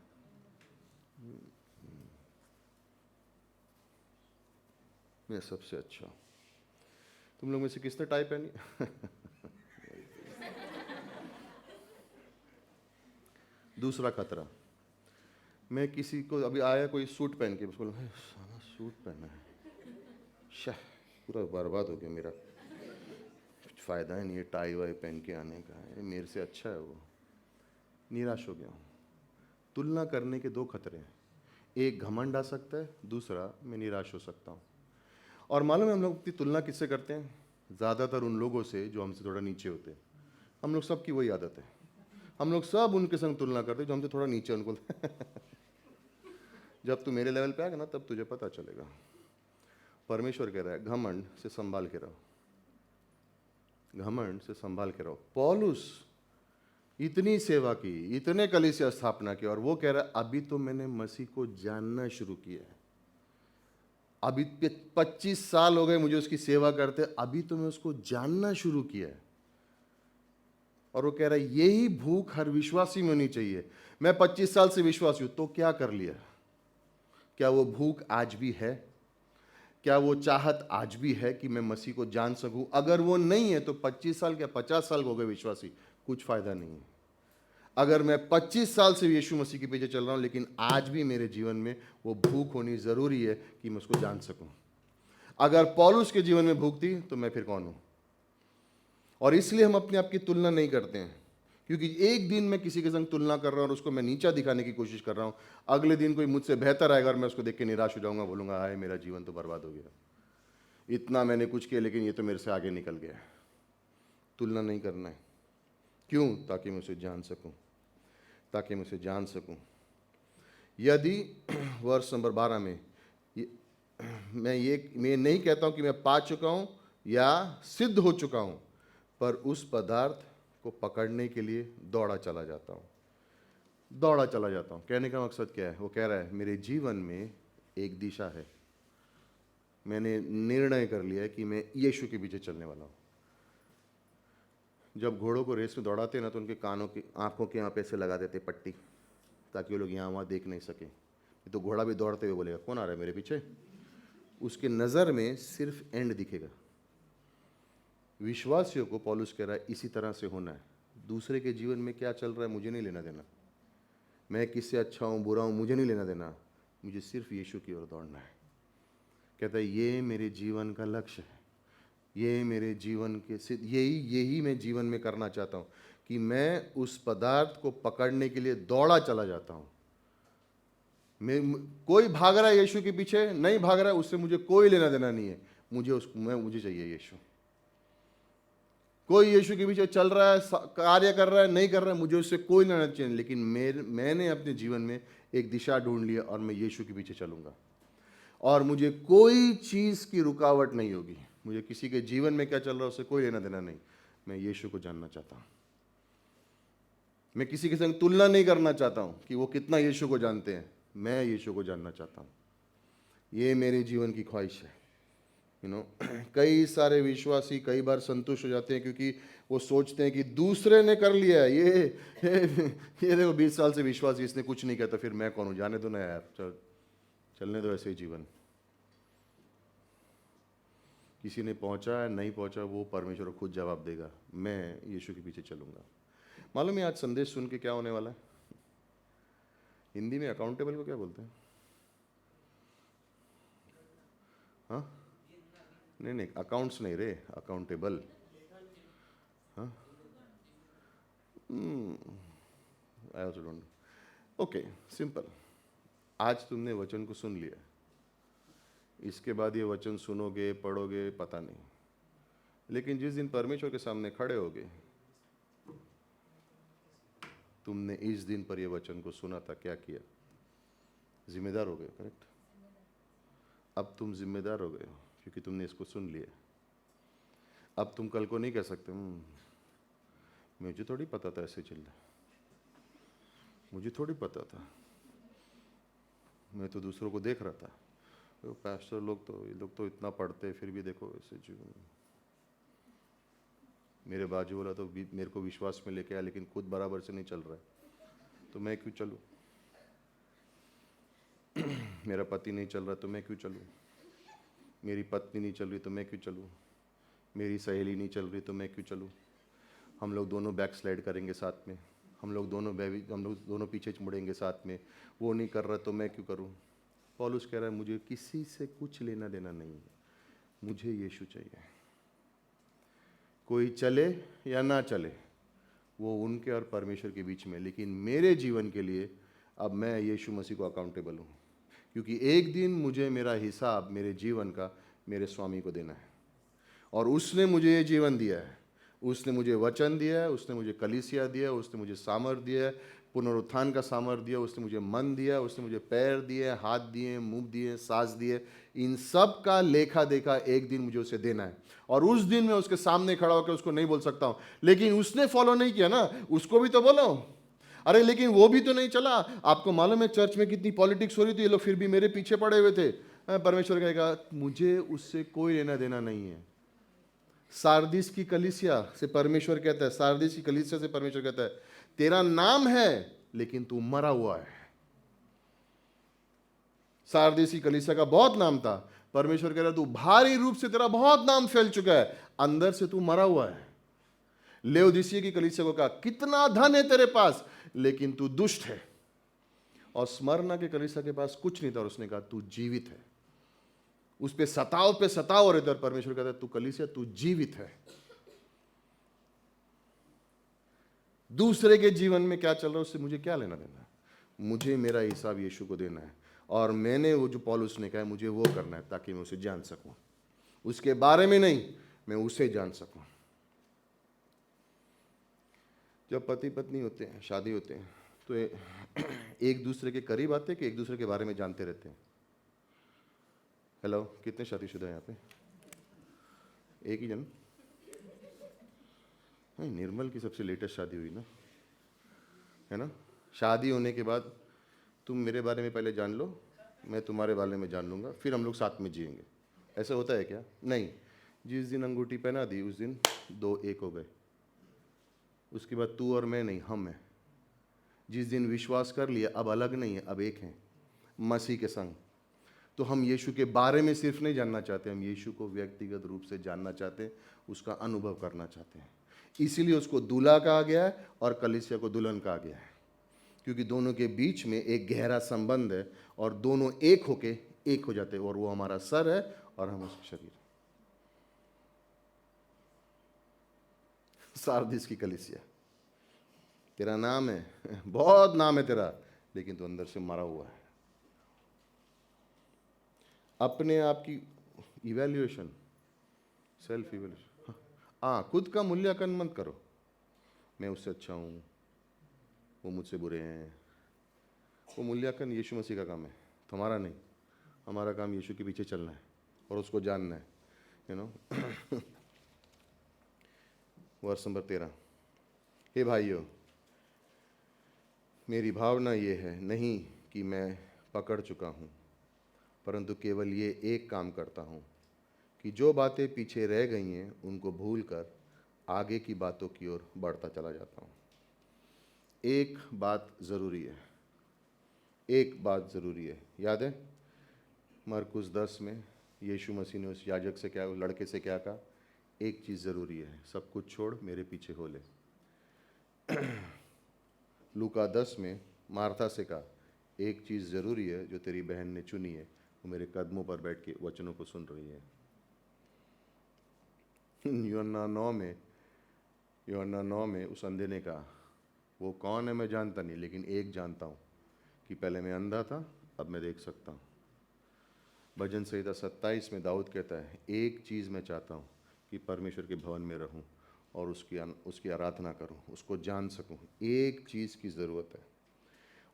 मैं सबसे अच्छा हूं। तुम लोग में से किसने टाई पहनी? दूसरा खतरा, मैं किसी को, अभी आया कोई सूट पहन के, उसको साला सूट पहना है, शाह पूरा बर्बाद हो गया मेरा, कुछ फ़ायदा ही नहीं है टाई वाई पहन के आने का, मेरे से अच्छा है वो। निराश हो गया हूँ। तुलना करने के दो खतरे हैं, एक घमंड आ सकता है, दूसरा मैं निराश हो सकता हूँ। और मालूम है हम लोग अपनी तुलना किससे करते हैं? ज़्यादातर उन लोगों से जो हमसे थोड़ा नीचे होते हैं। हम लोग सबकी वही आदत है, हम लोग सब उनके संग तुलना करते हैं जो हमसे थोड़ा नीचे। उनको जब तू मेरे लेवल पे आएगा ना तब तुझे पता चलेगा। परमेश्वर कह रहा है घमंड से संभाल के रहो, घमंड से संभाल के रहो। पौलुस इतनी सेवा की, इतने कलीसिया स्थापना की, और वो कह रहा है अभी तो मैंने मसीह को जानना शुरू किया है, अभी 25 साल हो गए मुझे उसकी सेवा करते, अभी तो मैं उसको जानना शुरू किया है। और वो कह रहा है यही भूख हर विश्वासी में होनी चाहिए। मैं 25 साल से विश्वासी हूं, तो क्या कर लिया? क्या वो भूख आज भी है? क्या वो चाहत आज भी है कि मैं मसीह को जान सकूं? अगर वो नहीं है तो 25 साल क्या 50 साल हो गए विश्वासी, कुछ फायदा नहीं है। अगर मैं 25 साल से यीशु मसीह के पीछे चल रहा हूं लेकिन आज भी मेरे जीवन में वो भूख होनी जरूरी है कि मैं उसको जान सकूं। अगर पौलुस के जीवन में भूख थी तो मैं फिर कौन हूं? और इसलिए हम अपने आप की तुलना नहीं करते हैं, क्योंकि एक दिन मैं किसी के संग तुलना कर रहा हूं और उसको मैं नीचा दिखाने की कोशिश कर रहा हूं, अगले दिन कोई मुझसे बेहतर आएगा और मैं उसको देख के निराश हो जाऊंगा, बोलूंगा हाय मेरा जीवन तो बर्बाद हो गया, इतना मैंने कुछ किया लेकिन ये तो मेरे से आगे निकल गया। तुलना नहीं करना है। क्यों? ताकि मैं उसे जान सकूं, ताकि मैं उसे जान सकूं। यदि वर्ष नंबर 12 में मैं नहीं कहता हूं कि मैं पा चुका हूं या सिद्ध हो चुका हूं, पर उस पदार्थ को पकड़ने के लिए दौड़ा चला जाता हूं, दौड़ा चला जाता हूं। कहने का मकसद क्या है? वो कह रहा है मेरे जीवन में एक दिशा है, मैंने निर्णय कर लिया है कि मैं यीशु के पीछे चलने वाला हूं। जब घोड़ों को रेस में दौड़ाते हैं ना, तो उनके कानों की, आंखों के यहाँ पे ऐसे लगा देते पट्टी, ताकि वो लोग यहाँ वहाँ देख नहीं सके। तो घोड़ा भी दौड़ते हुए बोलेगा कौन आ रहा है मेरे पीछे, उसके नज़र में सिर्फ एंड दिखेगा। विश्वासियों को पौलुस कह रहा है इसी तरह से होना है। दूसरे के जीवन में क्या चल रहा है मुझे नहीं लेना देना, मैं किससे अच्छा हूँ बुरा हूँ मुझे नहीं लेना देना, मुझे सिर्फ यीशु की ओर दौड़ना है। कहता है ये मेरे जीवन का लक्ष्य है, ये मेरे जीवन के सिद्ध, यही मैं जीवन में करना चाहता हूँ कि मैं उस पदार्थ को पकड़ने के लिए दौड़ा चला जाता हूँ। कोई भाग रहा है यीशु के पीछे, नहीं भाग रहा है, उससे मुझे कोई लेना देना नहीं है, मुझे चाहिए यीशु। कोई यीशु के पीछे चल रहा है, कार्य कर रहा है, नहीं कर रहा है, मुझे उससे कोई लेना चाहिए, लेकिन मैंने अपने जीवन में एक दिशा ढूंढ लिया और मैं यीशु के पीछे चलूंगा और मुझे कोई चीज़ की रुकावट नहीं होगी। मुझे किसी के जीवन में क्या चल रहा है उससे कोई लेना देना नहीं, मैं यीशु को जानना चाहता हूँ। मैं किसी के संग तुलना नहीं करना चाहता हूँ कि वो कितना यीशु को जानते हैं, मैं यीशु को जानना चाहता हूँ। ये मेरे जीवन की ख्वाहिश है। कई सारे विश्वासी कई बार संतुष्ट हो जाते हैं क्योंकि वो सोचते हैं कि दूसरे ने कर लिया है, ये देखो 20 साल से विश्वासी, इसने कुछ नहीं किया तो फिर मैं कौन हूँ, जाने दो ना यार, चलने दो ऐसे ही जीवन। किसी ने पहुंचा है नहीं पहुंचा वो परमेश्वर खुद जवाब देगा, मैं यीशु के पीछे चलूंगा। मालूम है आज संदेश सुन के क्या होने वाला है? हिंदी में अकाउंटेबल को क्या बोलते हैं? हाँ नहीं, अकाउंट्स नहीं रे, अकाउंटेबल। हाँ I also don't. Okay, simple. आज तुमने वचन को सुन लिया, इसके बाद ये वचन सुनोगे पढ़ोगे पता नहीं, लेकिन जिस दिन परमेश्वर के सामने खड़े होगे, तुमने इस दिन पर ये वचन को सुना था, क्या किया? जिम्मेदार हो गए, करेक्ट? अब तुम जिम्मेदार हो गए हो क्योंकि तुमने इसको सुन लिया। अब तुम कल को नहीं कह सकते मुझे थोड़ी पता था ऐसे चल रहा, मुझे थोड़ी पता था, मैं तो दूसरों को देख रहा था, तो पास्टर लोग तो, ये लोग तो इतना पढ़ते फिर भी देखो ऐसे जीवन। मेरे बाजू वाला तो मेरे को विश्वास में लेके आया लेकिन खुद बराबर से नहीं चल रहा है, तो मैं क्यों चलूं? मेरा पति नहीं चल रहा तो मैं क्यों चलूं? मेरी पत्नी नहीं चल रही तो मैं क्यों चलूं? मेरी सहेली नहीं चल रही तो मैं क्यों चलूं? हम लोग दोनों बैक स्लाइड करेंगे साथ में, हम लोग दोनों पीछे मुड़ेंगे साथ में, वो नहीं कर रहा तो मैं क्यों करूं? पौलुस कह रहा है मुझे किसी से कुछ लेना देना नहीं है, मुझे यीशु चाहिए। कोई चले या ना चले वो उनके और परमेश्वर के बीच में, लेकिन मेरे जीवन के लिए अब मैं यीशु मसीह को अकाउंटेबल हूँ, क्योंकि एक दिन मुझे मेरा हिसाब मेरे जीवन का मेरे स्वामी को देना है। और उसने मुझे ये जीवन दिया है, उसने मुझे वचन दिया है, उसने मुझे कलीसिया दिया है, उसने मुझे सामर्थ दिया है, पुनरुत्थान का सामर्थ दिया, उसने मुझे मन दिया, उसने मुझे पैर दिए, हाथ दिए, मुंह दिए, सांस दिए, इन सब का लेखा देखा एक दिन मुझे उसे देना है। और उस दिन मैं उसके सामने खड़ा होकर उसको नहीं बोल सकता हूँ, लेकिन उसने फॉलो नहीं किया ना, उसको भी तो बोलो। अरे लेकिन वो भी तो नहीं चला। आपको मालूम है चर्च में कितनी पॉलिटिक्स हो रही थी, ये लोग फिर भी मेरे पीछे पड़े हुए थे। परमेश्वर कहेगा मुझे उससे कोई लेना देना नहीं है। सारदीस की कलीसिया से परमेश्वर कहता है, सारदीस की कलीसिया से परमेश्वर कहता है तेरा नाम है लेकिन तू मरा हुआ है। सारदीस की कलीसिया का बहुत नाम था, परमेश्वर कह रहा है तू भारी रूप से, तेरा बहुत नाम फैल चुका है, अंदर से तू मरा हुआ है। लेओदीसिया की कलीसिया को कहा कितना धन है तेरे पास लेकिन तू दुष्ट है। और स्मरना के कलीसिया के पास कुछ नहीं था और उसने कहा तू जीवित है। उस पे सताव हो रहे थे और परमेश्वर कहता है तू कलीसिया तू जीवित है। दूसरे के जीवन में क्या चल रहा है उससे मुझे क्या लेना देना है? मुझे मेरा हिसाब यीशु को देना है, और मैंने वो जो पौलुस ने कहा है मुझे वो करना है ताकि मैं उसे जान सकूं, उसके बारे में नहीं, मैं उसे जान सकूं। जब पति पत्नी होते हैं, शादी होते हैं, तो एक दूसरे के करीब आते हैं कि एक दूसरे के बारे में जानते रहते हैं? हेलो, कितने शादीशुदा हैं यहाँ पे? एक ही जन? नहीं, निर्मल की सबसे लेटेस्ट शादी हुई ना, है ना? शादी होने के बाद तुम मेरे बारे में पहले जान लो, मैं तुम्हारे बारे में जान लूँगा, फिर हम लोग साथ में जिएंगे। ऐसा होता है क्या? नहीं। जिस दिन अंगूठी पहना दी उस दिन दो एक हो गए। उसके बाद तू और मैं नहीं, हम हैं। जिस दिन विश्वास कर लिया अब अलग नहीं है, अब एक हैं मसीह के संग। तो हम यीशु के बारे में सिर्फ नहीं जानना चाहते, हम यीशु को व्यक्तिगत रूप से जानना चाहते हैं, उसका अनुभव करना चाहते हैं। इसीलिए उसको दूल्हा कहा गया है और कलीसिया को दुल्हन कहा गया है, क्योंकि दोनों के बीच में एक गहरा संबंध है और दोनों एक होके एक हो जाते हैं, और वो हमारा सर है और हम उसका शरीर। सारदीस की कलीसिया, तेरा नाम है, बहुत नाम है तेरा, लेकिन तू अंदर से मरा हुआ है। अपने आप की इवैल्यूएशन, सेल्फ इवैल्यूएशन, हाँ, खुद का मूल्यांकन मत करो, मैं उससे अच्छा हूँ, वो मुझसे बुरे हैं। वो मूल्यांकन यीशु मसीह का काम है, तुम्हारा नहीं। हमारा काम यीशु के पीछे चलना है और उसको जानना है, यू नो। वर्ष नंबर 13। हे भाइयों, मेरी भावना ये है नहीं कि मैं पकड़ चुका हूँ, परंतु केवल ये एक काम करता हूँ कि जो बातें पीछे रह गई हैं उनको भूलकर आगे की बातों की ओर बढ़ता चला जाता हूँ। एक बात ज़रूरी है, एक बात ज़रूरी है, याद है मरकुस 10 में यीशु मसीह ने उस याजक से क्या, उस लड़के से क्या कहा? एक चीज़ ज़रूरी है, सब कुछ छोड़ मेरे पीछे हो ले। लूका 10 में मार्था से कहा, एक चीज़ ज़रूरी है जो तेरी बहन ने चुनी है, वो मेरे कदमों पर बैठ के वचनों को सुन रही है। यूहन्ना 9 में उस अंधे ने कहा, वो कौन है मैं जानता नहीं, लेकिन एक जानता हूँ कि पहले मैं अंधा था, अब मैं देख सकता हूँ। भजन संहिता 27 में दाऊद कहता है, एक चीज़ मैं चाहता हूँ कि परमेश्वर के भवन में रहूँ और उसकी आराधना करूँ, उसको जान सकूँ। एक चीज़ की ज़रूरत है,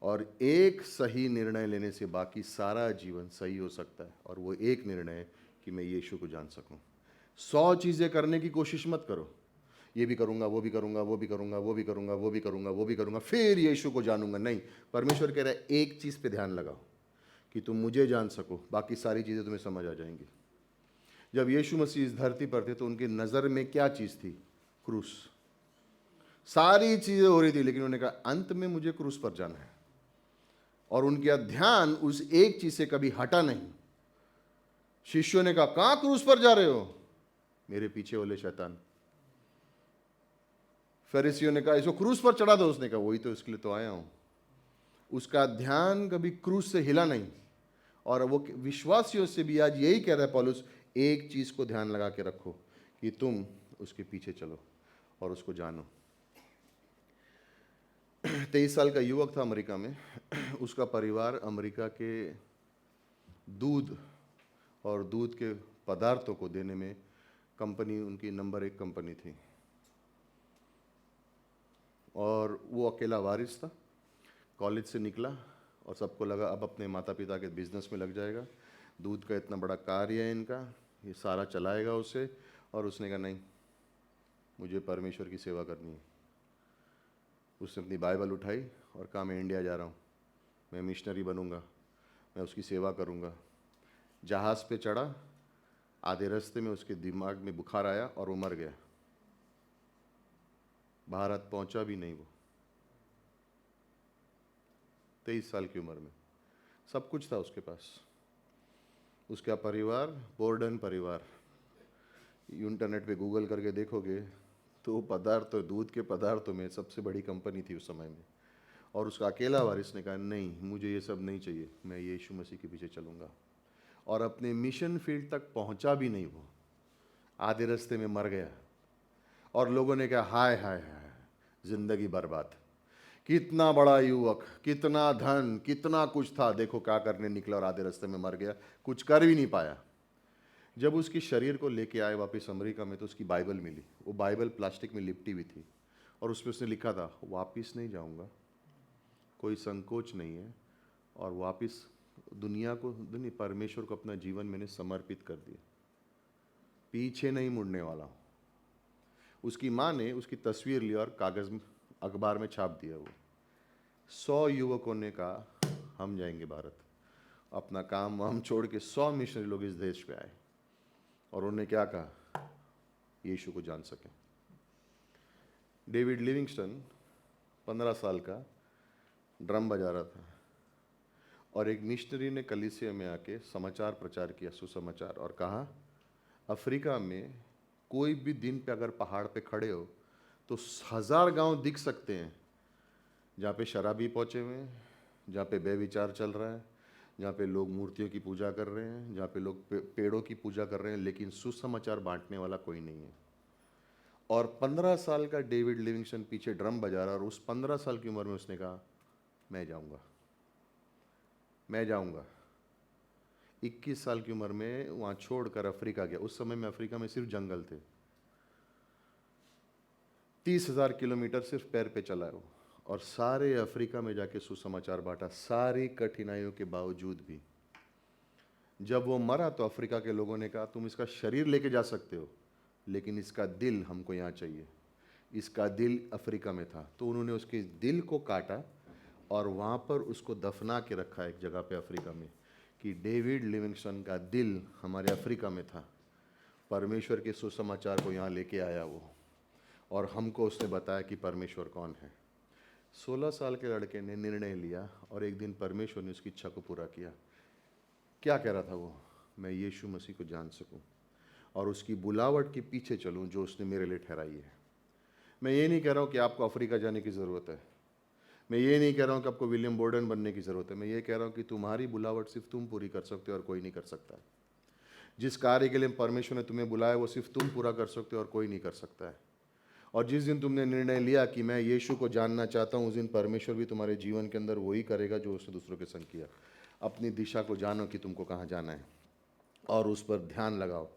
और एक सही निर्णय लेने से बाकी सारा जीवन सही हो सकता है, और वो एक निर्णय है कि मैं यीशु को जान सकूँ। 100 चीज़ें करने की कोशिश मत करो, ये भी करूँगा, वो भी करूँगा, वो भी करूँगा, वो भी करूँगा, वो भी करूँगा, वो भी करूँगा, फिर यीशु को जानूंगा। नहीं, परमेश्वर कह रहा है एक चीज़ पे ध्यान लगाओ कि तुम मुझे जान सको, बाकी सारी चीज़ें तुम्हें समझ आ जाएंगी। जब यीशु मसीह इस धरती पर थे तो उनकी नज़र में क्या चीज़ थी? क्रूस। सारी चीज़ें हो रही थी, लेकिन उन्होंने कहा अंत में मुझे क्रूस पर जाना है, और उनका ध्यान उस एक चीज़ से कभी हटा नहीं। शिष्यों ने कहा, कहाँ क्रूस पर जा रहे हो? मेरे पीछे ओले शैतान। फरीसियों ने कहा, इसको क्रूस पर चढ़ा दो। उसने कहा, वही तो, इसके लिए तो आया हूं। उसका ध्यान कभी क्रूस से हिला नहीं, और वो विश्वासियों से भी आज यही कह रहा है पौलुस, एक चीज को ध्यान लगा के रखो कि तुम उसके पीछे चलो और उसको जानो। 23 साल का युवक था अमेरिका में। उसका परिवार अमेरिका के दूध और दूध के पदार्थों को देने में कंपनी, उनकी नंबर 1 कंपनी थी, और वो अकेला वारिस था। कॉलेज से निकला और सबको लगा अब अपने माता पिता के बिजनेस में लग जाएगा, दूध का इतना बड़ा कार्य है इनका, ये सारा चलाएगा उसे। और उसने कहा नहीं, मुझे परमेश्वर की सेवा करनी है। उसने अपनी बाइबल उठाई और कहा, मैं इंडिया जा रहा हूँ, मैं मिशनरी बनूंगा, मैं उसकी सेवा करूंगा। जहाज़ पे चढ़ा, आधे रास्ते में उसके दिमाग में बुखार आया और वो मर गया। भारत पहुंचा भी नहीं वो, 23 साल की उम्र में। सब कुछ था उसके पास, उसका परिवार बोर्डन परिवार। इंटरनेट पे गूगल करके देखोगे तो पदार्थ, दूध के पदार्थों में सबसे बड़ी कंपनी थी उस समय में। और उसका अकेला वारिस ने कहा, नहीं, मुझे ये सब नहीं चाहिए, मैं यीशु मसीह के पीछे चलूँगा। और अपने मिशन फील्ड तक पहुंचा भी नहीं वो, आधे रास्ते में मर गया। और लोगों ने कहा, हाय हाय हाय, जिंदगी बर्बाद। कितना बड़ा युवक, कितना धन, कितना कुछ था, देखो क्या करने निकला और आधे रास्ते में मर गया, कुछ कर भी नहीं पाया। जब उसकी शरीर को लेके आए वापस अमेरिका में तो उसकी बाइबल मिली। वो बाइबल प्लास्टिक में लिपटी हुई थी, और उसमें उसने लिखा था, वापस नहीं जाऊंगा, कोई संकोच नहीं है, और वापस दुनिया को नहीं, परमेश्वर को अपना जीवन मैंने समर्पित कर दिया, पीछे नहीं मुड़ने वाला हूँ। उसकी माँ ने उसकी तस्वीर ली और कागज़ में, अखबार में छाप दिया। वो 100 युवकों ने कहा हम जाएंगे भारत, अपना काम वाम छोड़ के 100 मिशनरी लोग इस देश पे आए और उन्होंने क्या कहा, यीशु को जान सकें। डेविड लिविंगस्टन 15 साल का ड्रम बजा रहा था और एक मिशनरी ने कलीसिया में आके समाचार प्रचार किया, सुसमाचार, और कहा अफ्रीका में कोई भी दिन पे अगर पहाड़ पे खड़े हो तो 1000 गांव दिख सकते हैं जहाँ पे शराबी पहुँचे हुए हैं, जहाँ पे बेविचार चल रहा है, जहाँ पे लोग मूर्तियों की पूजा कर रहे हैं, जहाँ पे लोग पेड़ों की पूजा कर रहे हैं, लेकिन सुसमाचार बांटने वाला कोई नहीं है। और 15 साल का डेविड लिविंगस्टन पीछे ड्रम बजा रहा, और उस 15 साल की उम्र में उसने कहा मैं जाऊंगा, मैं जाऊंगा। 21 साल की उम्र में वहाँ छोड़कर अफ्रीका गया। उस समय में अफ्रीका में सिर्फ जंगल थे। 30,000 किलोमीटर सिर्फ पैर पे चला है वो, और सारे अफ्रीका में जाके सुसमाचार बांटा, सारी कठिनाइयों के बावजूद भी। जब वो मरा तो अफ्रीका के लोगों ने कहा तुम इसका शरीर लेके जा सकते हो, लेकिन इसका दिल हमको यहाँ चाहिए। इसका दिल अफ्रीका में था, तो उन्होंने उसके दिल को काटा और वहाँ पर उसको दफना के रखा एक जगह पे अफ्रीका में, कि डेविड लिविंगस्टन का दिल हमारे अफ्रीका में था, परमेश्वर के सुसमाचार को यहाँ लेके आया वो, और हमको उसने बताया कि परमेश्वर कौन है। 16 साल के लड़के ने निर्णय लिया और एक दिन परमेश्वर ने उसकी इच्छा को पूरा किया। क्या कह रहा था वो, मैं यीशु मसीह को जान सकूं और उसकी बुलावट के पीछे चलूं जो उसने मेरे लिए ठहराई है। मैं ये नहीं कह रहा हूँ कि आपको अफ्रीका जाने की ज़रूरत है, मैं ये नहीं कह रहा हूँ कि आपको विलियम बोर्डन बनने की ज़रूरत है, मैं ये कह रहा हूँ कि तुम्हारी बुलावट सिर्फ तुम पूरी कर सकते हो और कोई नहीं कर सकता है। जिस कार्य के लिए परमेश्वर ने तुम्हें बुलाया वो सिर्फ तुम पूरा कर सकते हो और कोई नहीं कर सकता है। और जिस दिन तुमने निर्णय लिया कि मैं यीशु को जानना चाहता हूँ, उस दिन परमेश्वर भी तुम्हारे जीवन के अंदर वही करेगा जो उसने दूसरों के संग किया। अपनी दिशा को जानो कि तुमको कहाँ जाना है और उस पर ध्यान लगाओ,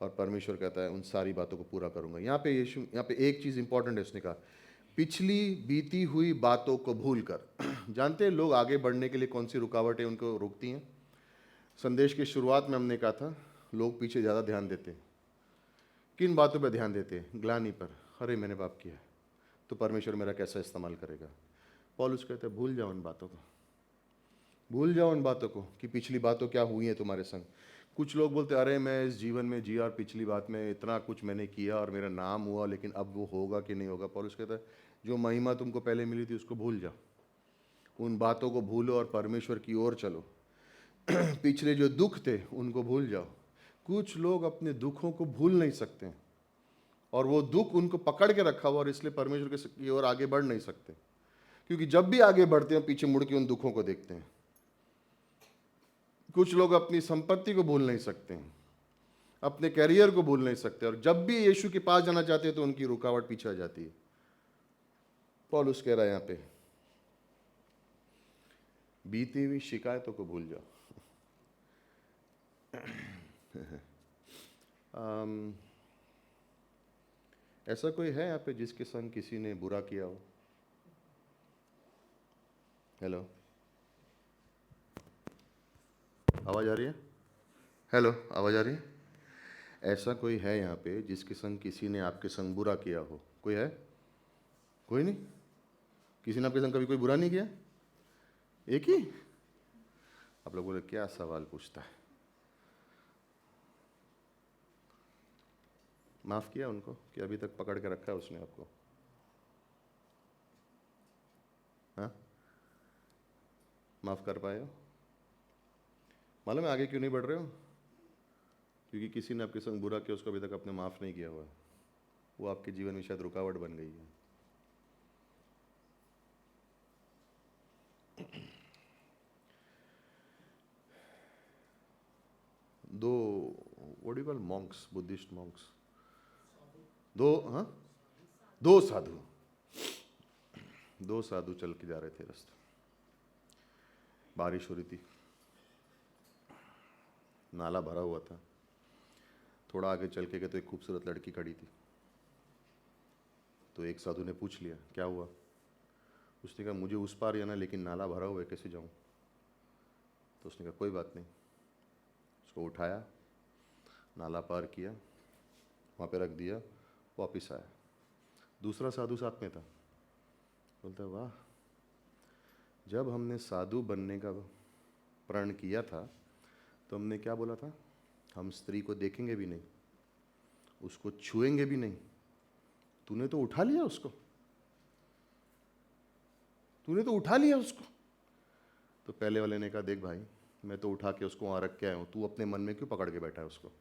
और परमेश्वर कहता है उन सारी बातों को पूरा करूँगा। यहाँ पे यीशु, यहाँ पे एक चीज़ इंपॉर्टेंट है, उसने कहा पिछली बीती हुई बातों को भूल कर। जानते हैं लोग आगे बढ़ने के लिए कौन सी रुकावटें उनको रोकती हैं? संदेश की शुरुआत में हमने कहा था लोग पीछे ज़्यादा ध्यान देते हैं। किन बातों पर ध्यान देते हैं? ग्लानि पर, अरे मैंने पाप किया तो परमेश्वर मेरा कैसा इस्तेमाल करेगा। पौलुस कहते हैं भूल जाओ उन बातों को, भूल जाओ उन बातों को कि पिछली बातों क्या हुई है तुम्हारे संग। कुछ लोग बोलते अरे मैं इस जीवन में जिया और पिछली बात में इतना कुछ मैंने किया और मेरा नाम हुआ, लेकिन अब वो होगा कि नहीं होगा। पौलुस कहता है जो महिमा तुमको पहले मिली थी उसको भूल जाओ, उन बातों को भूलो और परमेश्वर की ओर चलो। पिछले जो दुख थे उनको भूल जाओ। कुछ लोग अपने दुखों को भूल नहीं सकते हैं और वो दुख उनको पकड़ के रखा हुआ, और इसलिए परमेश्वर की ओर आगे बढ़ नहीं सकते, क्योंकि जब भी आगे बढ़ते हैं पीछे मुड़ के उन दुखों को देखते हैं। कुछ लोग अपनी संपत्ति को भूल नहीं सकते हैं, अपने कैरियर को भूल नहीं सकते, और जब भी यीशु के पास जाना चाहते हैं तो उनकी रुकावट पीछे आ जाती है। पौलुस कह रहा है यहाँ पे बीती हुई शिकायतों को भूल जाओ। ऐसा कोई है यहाँ पे जिसके संग किसी ने बुरा किया हो? हेलो, आवाज़ आ रही है? हेलो, आवाज़ आ रही है? ऐसा कोई है यहाँ पे जिसके संग किसी ने आपके संग बुरा किया हो? कोई है? कोई नहीं? किसी ने आपके संग कभी कोई बुरा नहीं किया? एक ही? आप लोग बोले क्या सवाल पूछता है। माफ़ किया उनको कि अभी तक पकड़ के रखा है उसने आपको? हाँ, माफ़ कर पाए हो? मालूम है आगे क्यों नहीं बढ़ रहे हो? क्योंकि किसी ने आपके संग बुरा किया, उसको अभी तक आपने माफ़ नहीं किया हुआ है। वो आपके जीवन में शायद रुकावट बन गई है। दो what do you call Monks, Buddhist Monks, दो, हाँ, दो साधु चल के जा रहे थे रास्ते, बारिश हो रही थी, नाला भरा हुआ था। थोड़ा आगे चल के गए तो एक खूबसूरत लड़की खड़ी थी। तो एक साधु ने पूछ लिया क्या हुआ? उसने कहा मुझे उस पार जाना, लेकिन नाला भरा हुआ है, कैसे जाऊं? तो उसने कहा कोई बात नहीं। उसको उठाया, नाला पार किया, वहाँ पे रख दिया, वापस आया। दूसरा साधु साथ में था। बोलता वाह, जब हमने साधु बनने का प्रण किया था तो हमने क्या बोला था? हम स्त्री को देखेंगे भी नहीं, उसको छुएंगे भी नहीं। तूने तो उठा लिया उसको, तूने तो उठा लिया उसको। तो पहले वाले ने कहा देख भाई, मैं तो उठा के उसको वहाँ रख के आया हूँ, तू अपने मन में क्यों पकड़ के बैठा है उसको?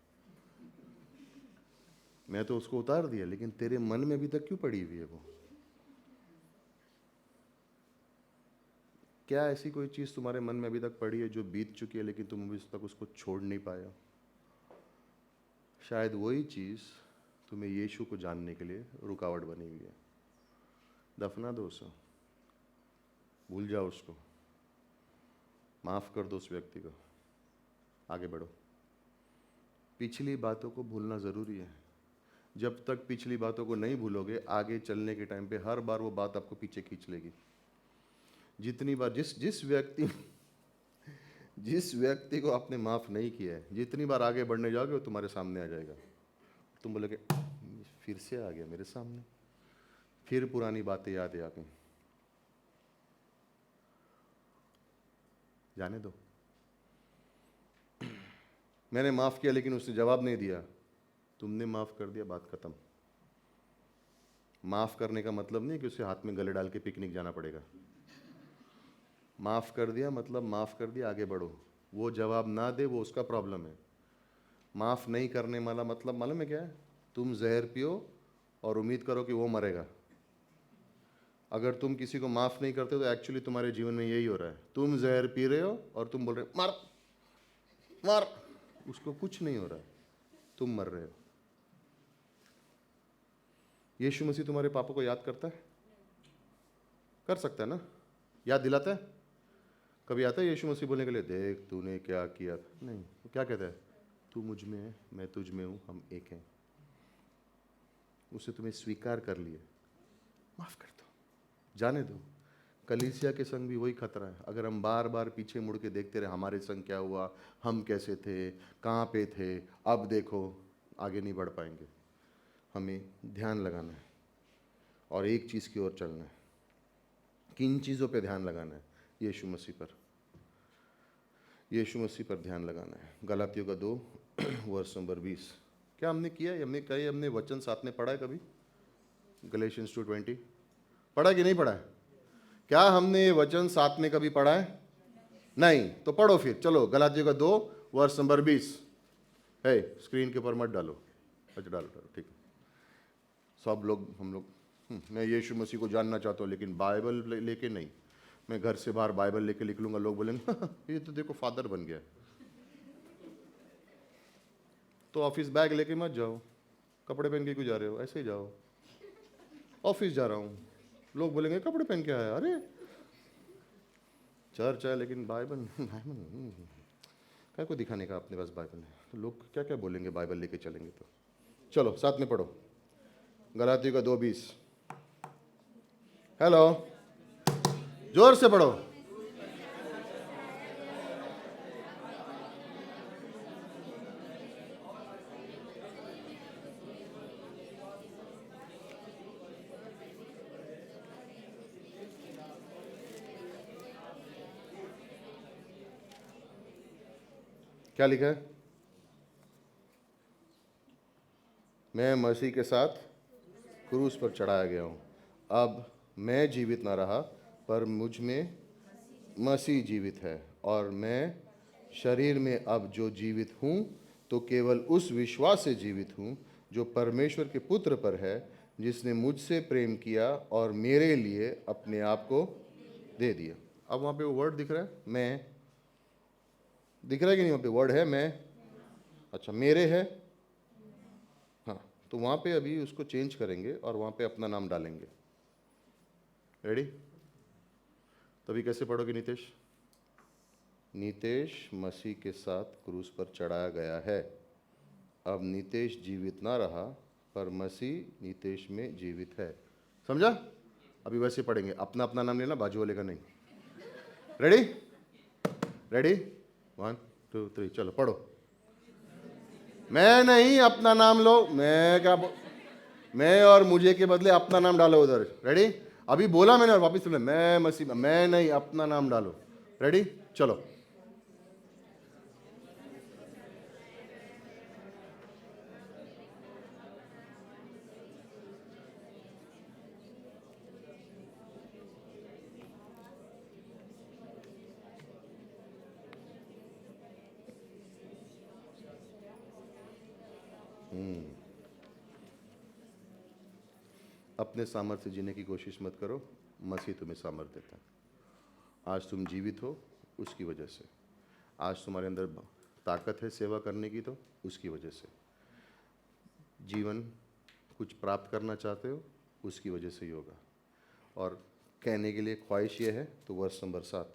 मैं तो उसको उतार दिया, लेकिन तेरे मन में अभी तक क्यों पड़ी हुई है वो? क्या ऐसी कोई चीज़ तुम्हारे मन में अभी तक पड़ी है जो बीत चुकी है लेकिन तुम अभी तक उसको छोड़ नहीं पाए हो? शायद वही चीज़ तुम्हें यीशु को जानने के लिए रुकावट बनी हुई है। दफना दो उसे, भूल जाओ उसको, माफ़ कर दो उस व्यक्ति को, आगे बढ़ो। पिछली बातों को भूलना ज़रूरी है। जब तक पिछली बातों को नहीं भूलोगे, आगे चलने के टाइम पे हर बार वो बात आपको पीछे खींच लेगी। जितनी बार जिस व्यक्ति को आपने माफ़ नहीं किया है, जितनी बार आगे बढ़ने जाओगे वो तुम्हारे सामने आ जाएगा। तुम बोलोगे फिर से आ गया मेरे सामने, फिर पुरानी बातें याद आ गई। जाने दो। मैंने माफ़ किया लेकिन उसने जवाब नहीं दिया, तुमने माफ़ कर दिया, बात खत्म। माफ़ करने का मतलब नहीं कि उसे हाथ में गले डाल के पिकनिक जाना पड़ेगा। माफ़ कर दिया मतलब माफ़ कर दिया, आगे बढ़ो। वो जवाब ना दे, वो उसका प्रॉब्लम है। माफ़ नहीं करने वाला मतलब मालूम है क्या है? तुम जहर पियो और उम्मीद करो कि वो मरेगा। अगर तुम किसी को माफ़ नहीं करते तो एक्चुअली तुम्हारे जीवन में यही हो रहा है। तुम जहर पी रहे हो और तुम बोल रहे हो मार मार, उसको कुछ नहीं हो रहा है, तुम मर रहे हो। यीशु मसीह तुम्हारे पापों को याद करता है? कर सकता है ना? याद दिलाता है? कभी आता है यीशु मसीह बोलने के लिए देख तूने क्या किया था? नहीं, वो क्या कहता है? तू मुझ में है, मैं तुझ में हूँ, हम एक हैं। उसे तुम्हें स्वीकार कर लिए, माफ़ कर दो, जाने दो। कलीसिया के संग भी वही खतरा है। अगर हम बार बार पीछे मुड़ के देखते रहे हमारे संग क्या हुआ, हम कैसे थे, कहाँ पे थे, अब देखो, आगे नहीं बढ़ पाएंगे। हमें ध्यान लगाना है और एक चीज़ की ओर चलना है। किन चीज़ों पे ध्यान लगाना है? यीशु मसीह पर, यीशु मसीह पर ध्यान लगाना है। गलातियों का 2 वर्ष नंबर 20। क्या हमने किया है? हमने वचन साथ में पढ़ा है कभी? गलेशियंस 2:20 पढ़ा कि नहीं पढ़ा है? क्या हमने ये वचन साथ में कभी पढ़ा है? नहीं। तो पढ़ो फिर, चलो। गलातियों का 2 वर्ष नंबर 20 है। स्क्रीन के ऊपर मत डालो, अच्छा डालो डालो, ठीक है। सब लोग, हम लोग, मैं यीशु मसीह को जानना चाहता हूँ लेकिन बाइबल लेके नहीं। मैं घर से बाहर बाइबल लेके निकलूंगा, लोग बोलेंगे ये तो देखो फादर बन गया। तो ऑफिस बैग लेके मत जाओ, कपड़े पहन के क्यों जा रहे हो? ऐसे ही जाओ। ऑफिस जा रहा हूँ, लोग बोलेंगे कपड़े पहन के आया, अरे चर्च है लेकिन बाइबल क्या को दिखाने का अपने पास बाइबल है? तो लोग क्या क्या बोलेंगे बाइबल लेके चलेंगे तो। चलो साथ में पढ़ो, गलातियों का 2:20। हेलो, जोर से पढ़ो। क्या लिखा है? मैं मसीह के साथ क्रूस पर चढ़ाया गया हूँ। अब मैं जीवित ना रहा, पर मुझ में मसीह जीवित है। और मैं शरीर में अब जो जीवित हूँ तो केवल उस विश्वास से जीवित हूँ जो परमेश्वर के पुत्र पर है, जिसने मुझसे प्रेम किया और मेरे लिए अपने आप को दे दिया। अब वहाँ पे वो वर्ड दिख रहा है, मैं, दिख रहा है कि नहीं? वहाँ पे वर्ड है मैं, अच्छा मेरे है, हाँ। तो वहाँ पे अभी उसको चेंज करेंगे और वहाँ पे अपना नाम डालेंगे। रेडी? तभी कैसे पढ़ोगे नीतेश? नीतेश मसीह के साथ क्रूस पर चढ़ाया गया है। अब नीतेश जीवित ना रहा, पर मसीह नीतेश में जीवित है। समझा? अभी वैसे पढ़ेंगे, अपना अपना नाम लेना, बाजू वाले का नहीं। रेडी? रेडी? 1 2 3 चलो पढ़ो। मैं नहीं, अपना नाम लो। मैं और मुझे के बदले अपना नाम डालो उधर। रेडी? अभी बोला मैंने और वापिस सुन ले। मैं मसीह, मैं नहीं, अपना नाम डालो। रेडी? चलो। अपने सामर्थ्य जीने की कोशिश मत करो, मसीह तुम्हें सामर्थ्य देता है। आज तुम जीवित हो उसकी वजह से, आज तुम्हारे अंदर ताकत है सेवा करने की तो उसकी वजह से, जीवन कुछ प्राप्त करना चाहते हो उसकी वजह से ही होगा। और कहने के लिए ख्वाहिश ये है तो वर्ष नंबर 7,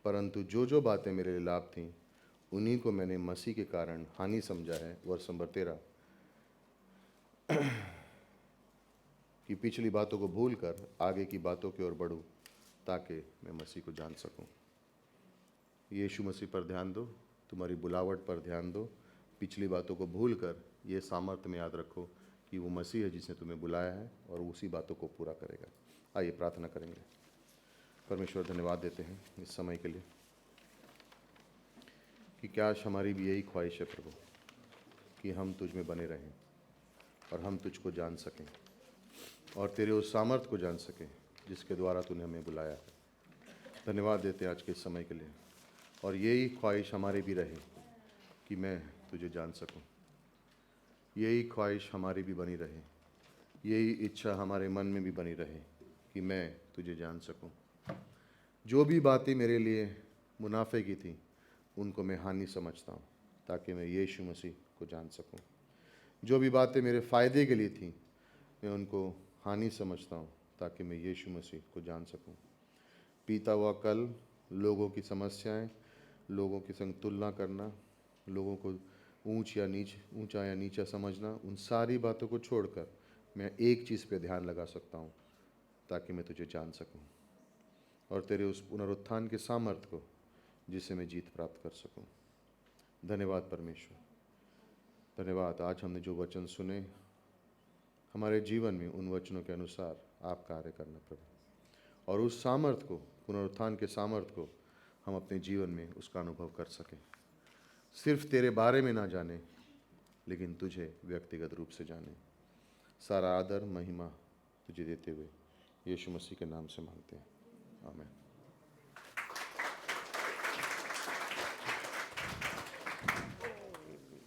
परंतु जो जो बातें मेरे लिए लाभ थीं उन्हीं को मैंने मसीह के कारण हानि समझा है। वर्ष नंबर 13, कि पिछली बातों को भूलकर आगे की बातों की ओर बढ़ूं ताकि मैं मसीह को जान सकूं। यीशु मसीह पर ध्यान दो, तुम्हारी बुलावट पर ध्यान दो, पिछली बातों को भूलकर ये सामर्थ्य में याद रखो कि वो मसीह है जिसने तुम्हें बुलाया है और उसी बातों को पूरा करेगा। आइए प्रार्थना करेंगे। परमेश्वर धन्यवाद देते हैं इस समय के लिए कि काश हमारी भी यही ख्वाहिश है प्रभु कि हम तुझ में बने रहें और हम तुझको जान सकें और तेरे उस सामर्थ्य को जान सकें जिसके द्वारा तूने हमें बुलाया है। धन्यवाद देते हैं आज के इस समय के लिए, और यही ख्वाहिश हमारी भी रहे कि मैं तुझे जान सकूं। यही ख्वाहिश हमारी भी बनी रहे, यही इच्छा हमारे मन में भी बनी रहे कि मैं तुझे जान सकूं। जो भी बातें मेरे लिए मुनाफे की थी उनको मैं हानि समझता हूँ ताकि मैं यीशु मसीह को जान सकूं। जो भी बातें मेरे फ़ायदे के लिए थी मैं उनको हानि समझता हूँ ताकि मैं यीशु मसीह को जान सकूं। बीता हुआ कल, लोगों की समस्याएं, लोगों के संग तुलना करना, लोगों को ऊंचा या नीचा समझना, उन सारी बातों को छोड़कर मैं एक चीज़ पे ध्यान लगा सकता हूँ ताकि मैं तुझे जान सकूं और तेरे उस पुनरुत्थान के सामर्थ्य को जिससे मैं जीत प्राप्त कर सकूं। धन्यवाद परमेश्वर, धन्यवाद। आज हमने जो वचन सुने हमारे जीवन में उन वचनों के अनुसार आप कार्य करना प्रभु, और उस सामर्थ्य को, पुनरुत्थान के सामर्थ्य को हम अपने जीवन में उसका अनुभव कर सकें। सिर्फ तेरे बारे में ना जाने लेकिन तुझे व्यक्तिगत रूप से जाने। सारा आदर महिमा तुझे देते हुए यीशु मसीह के नाम से मांगते हैं, आमीन।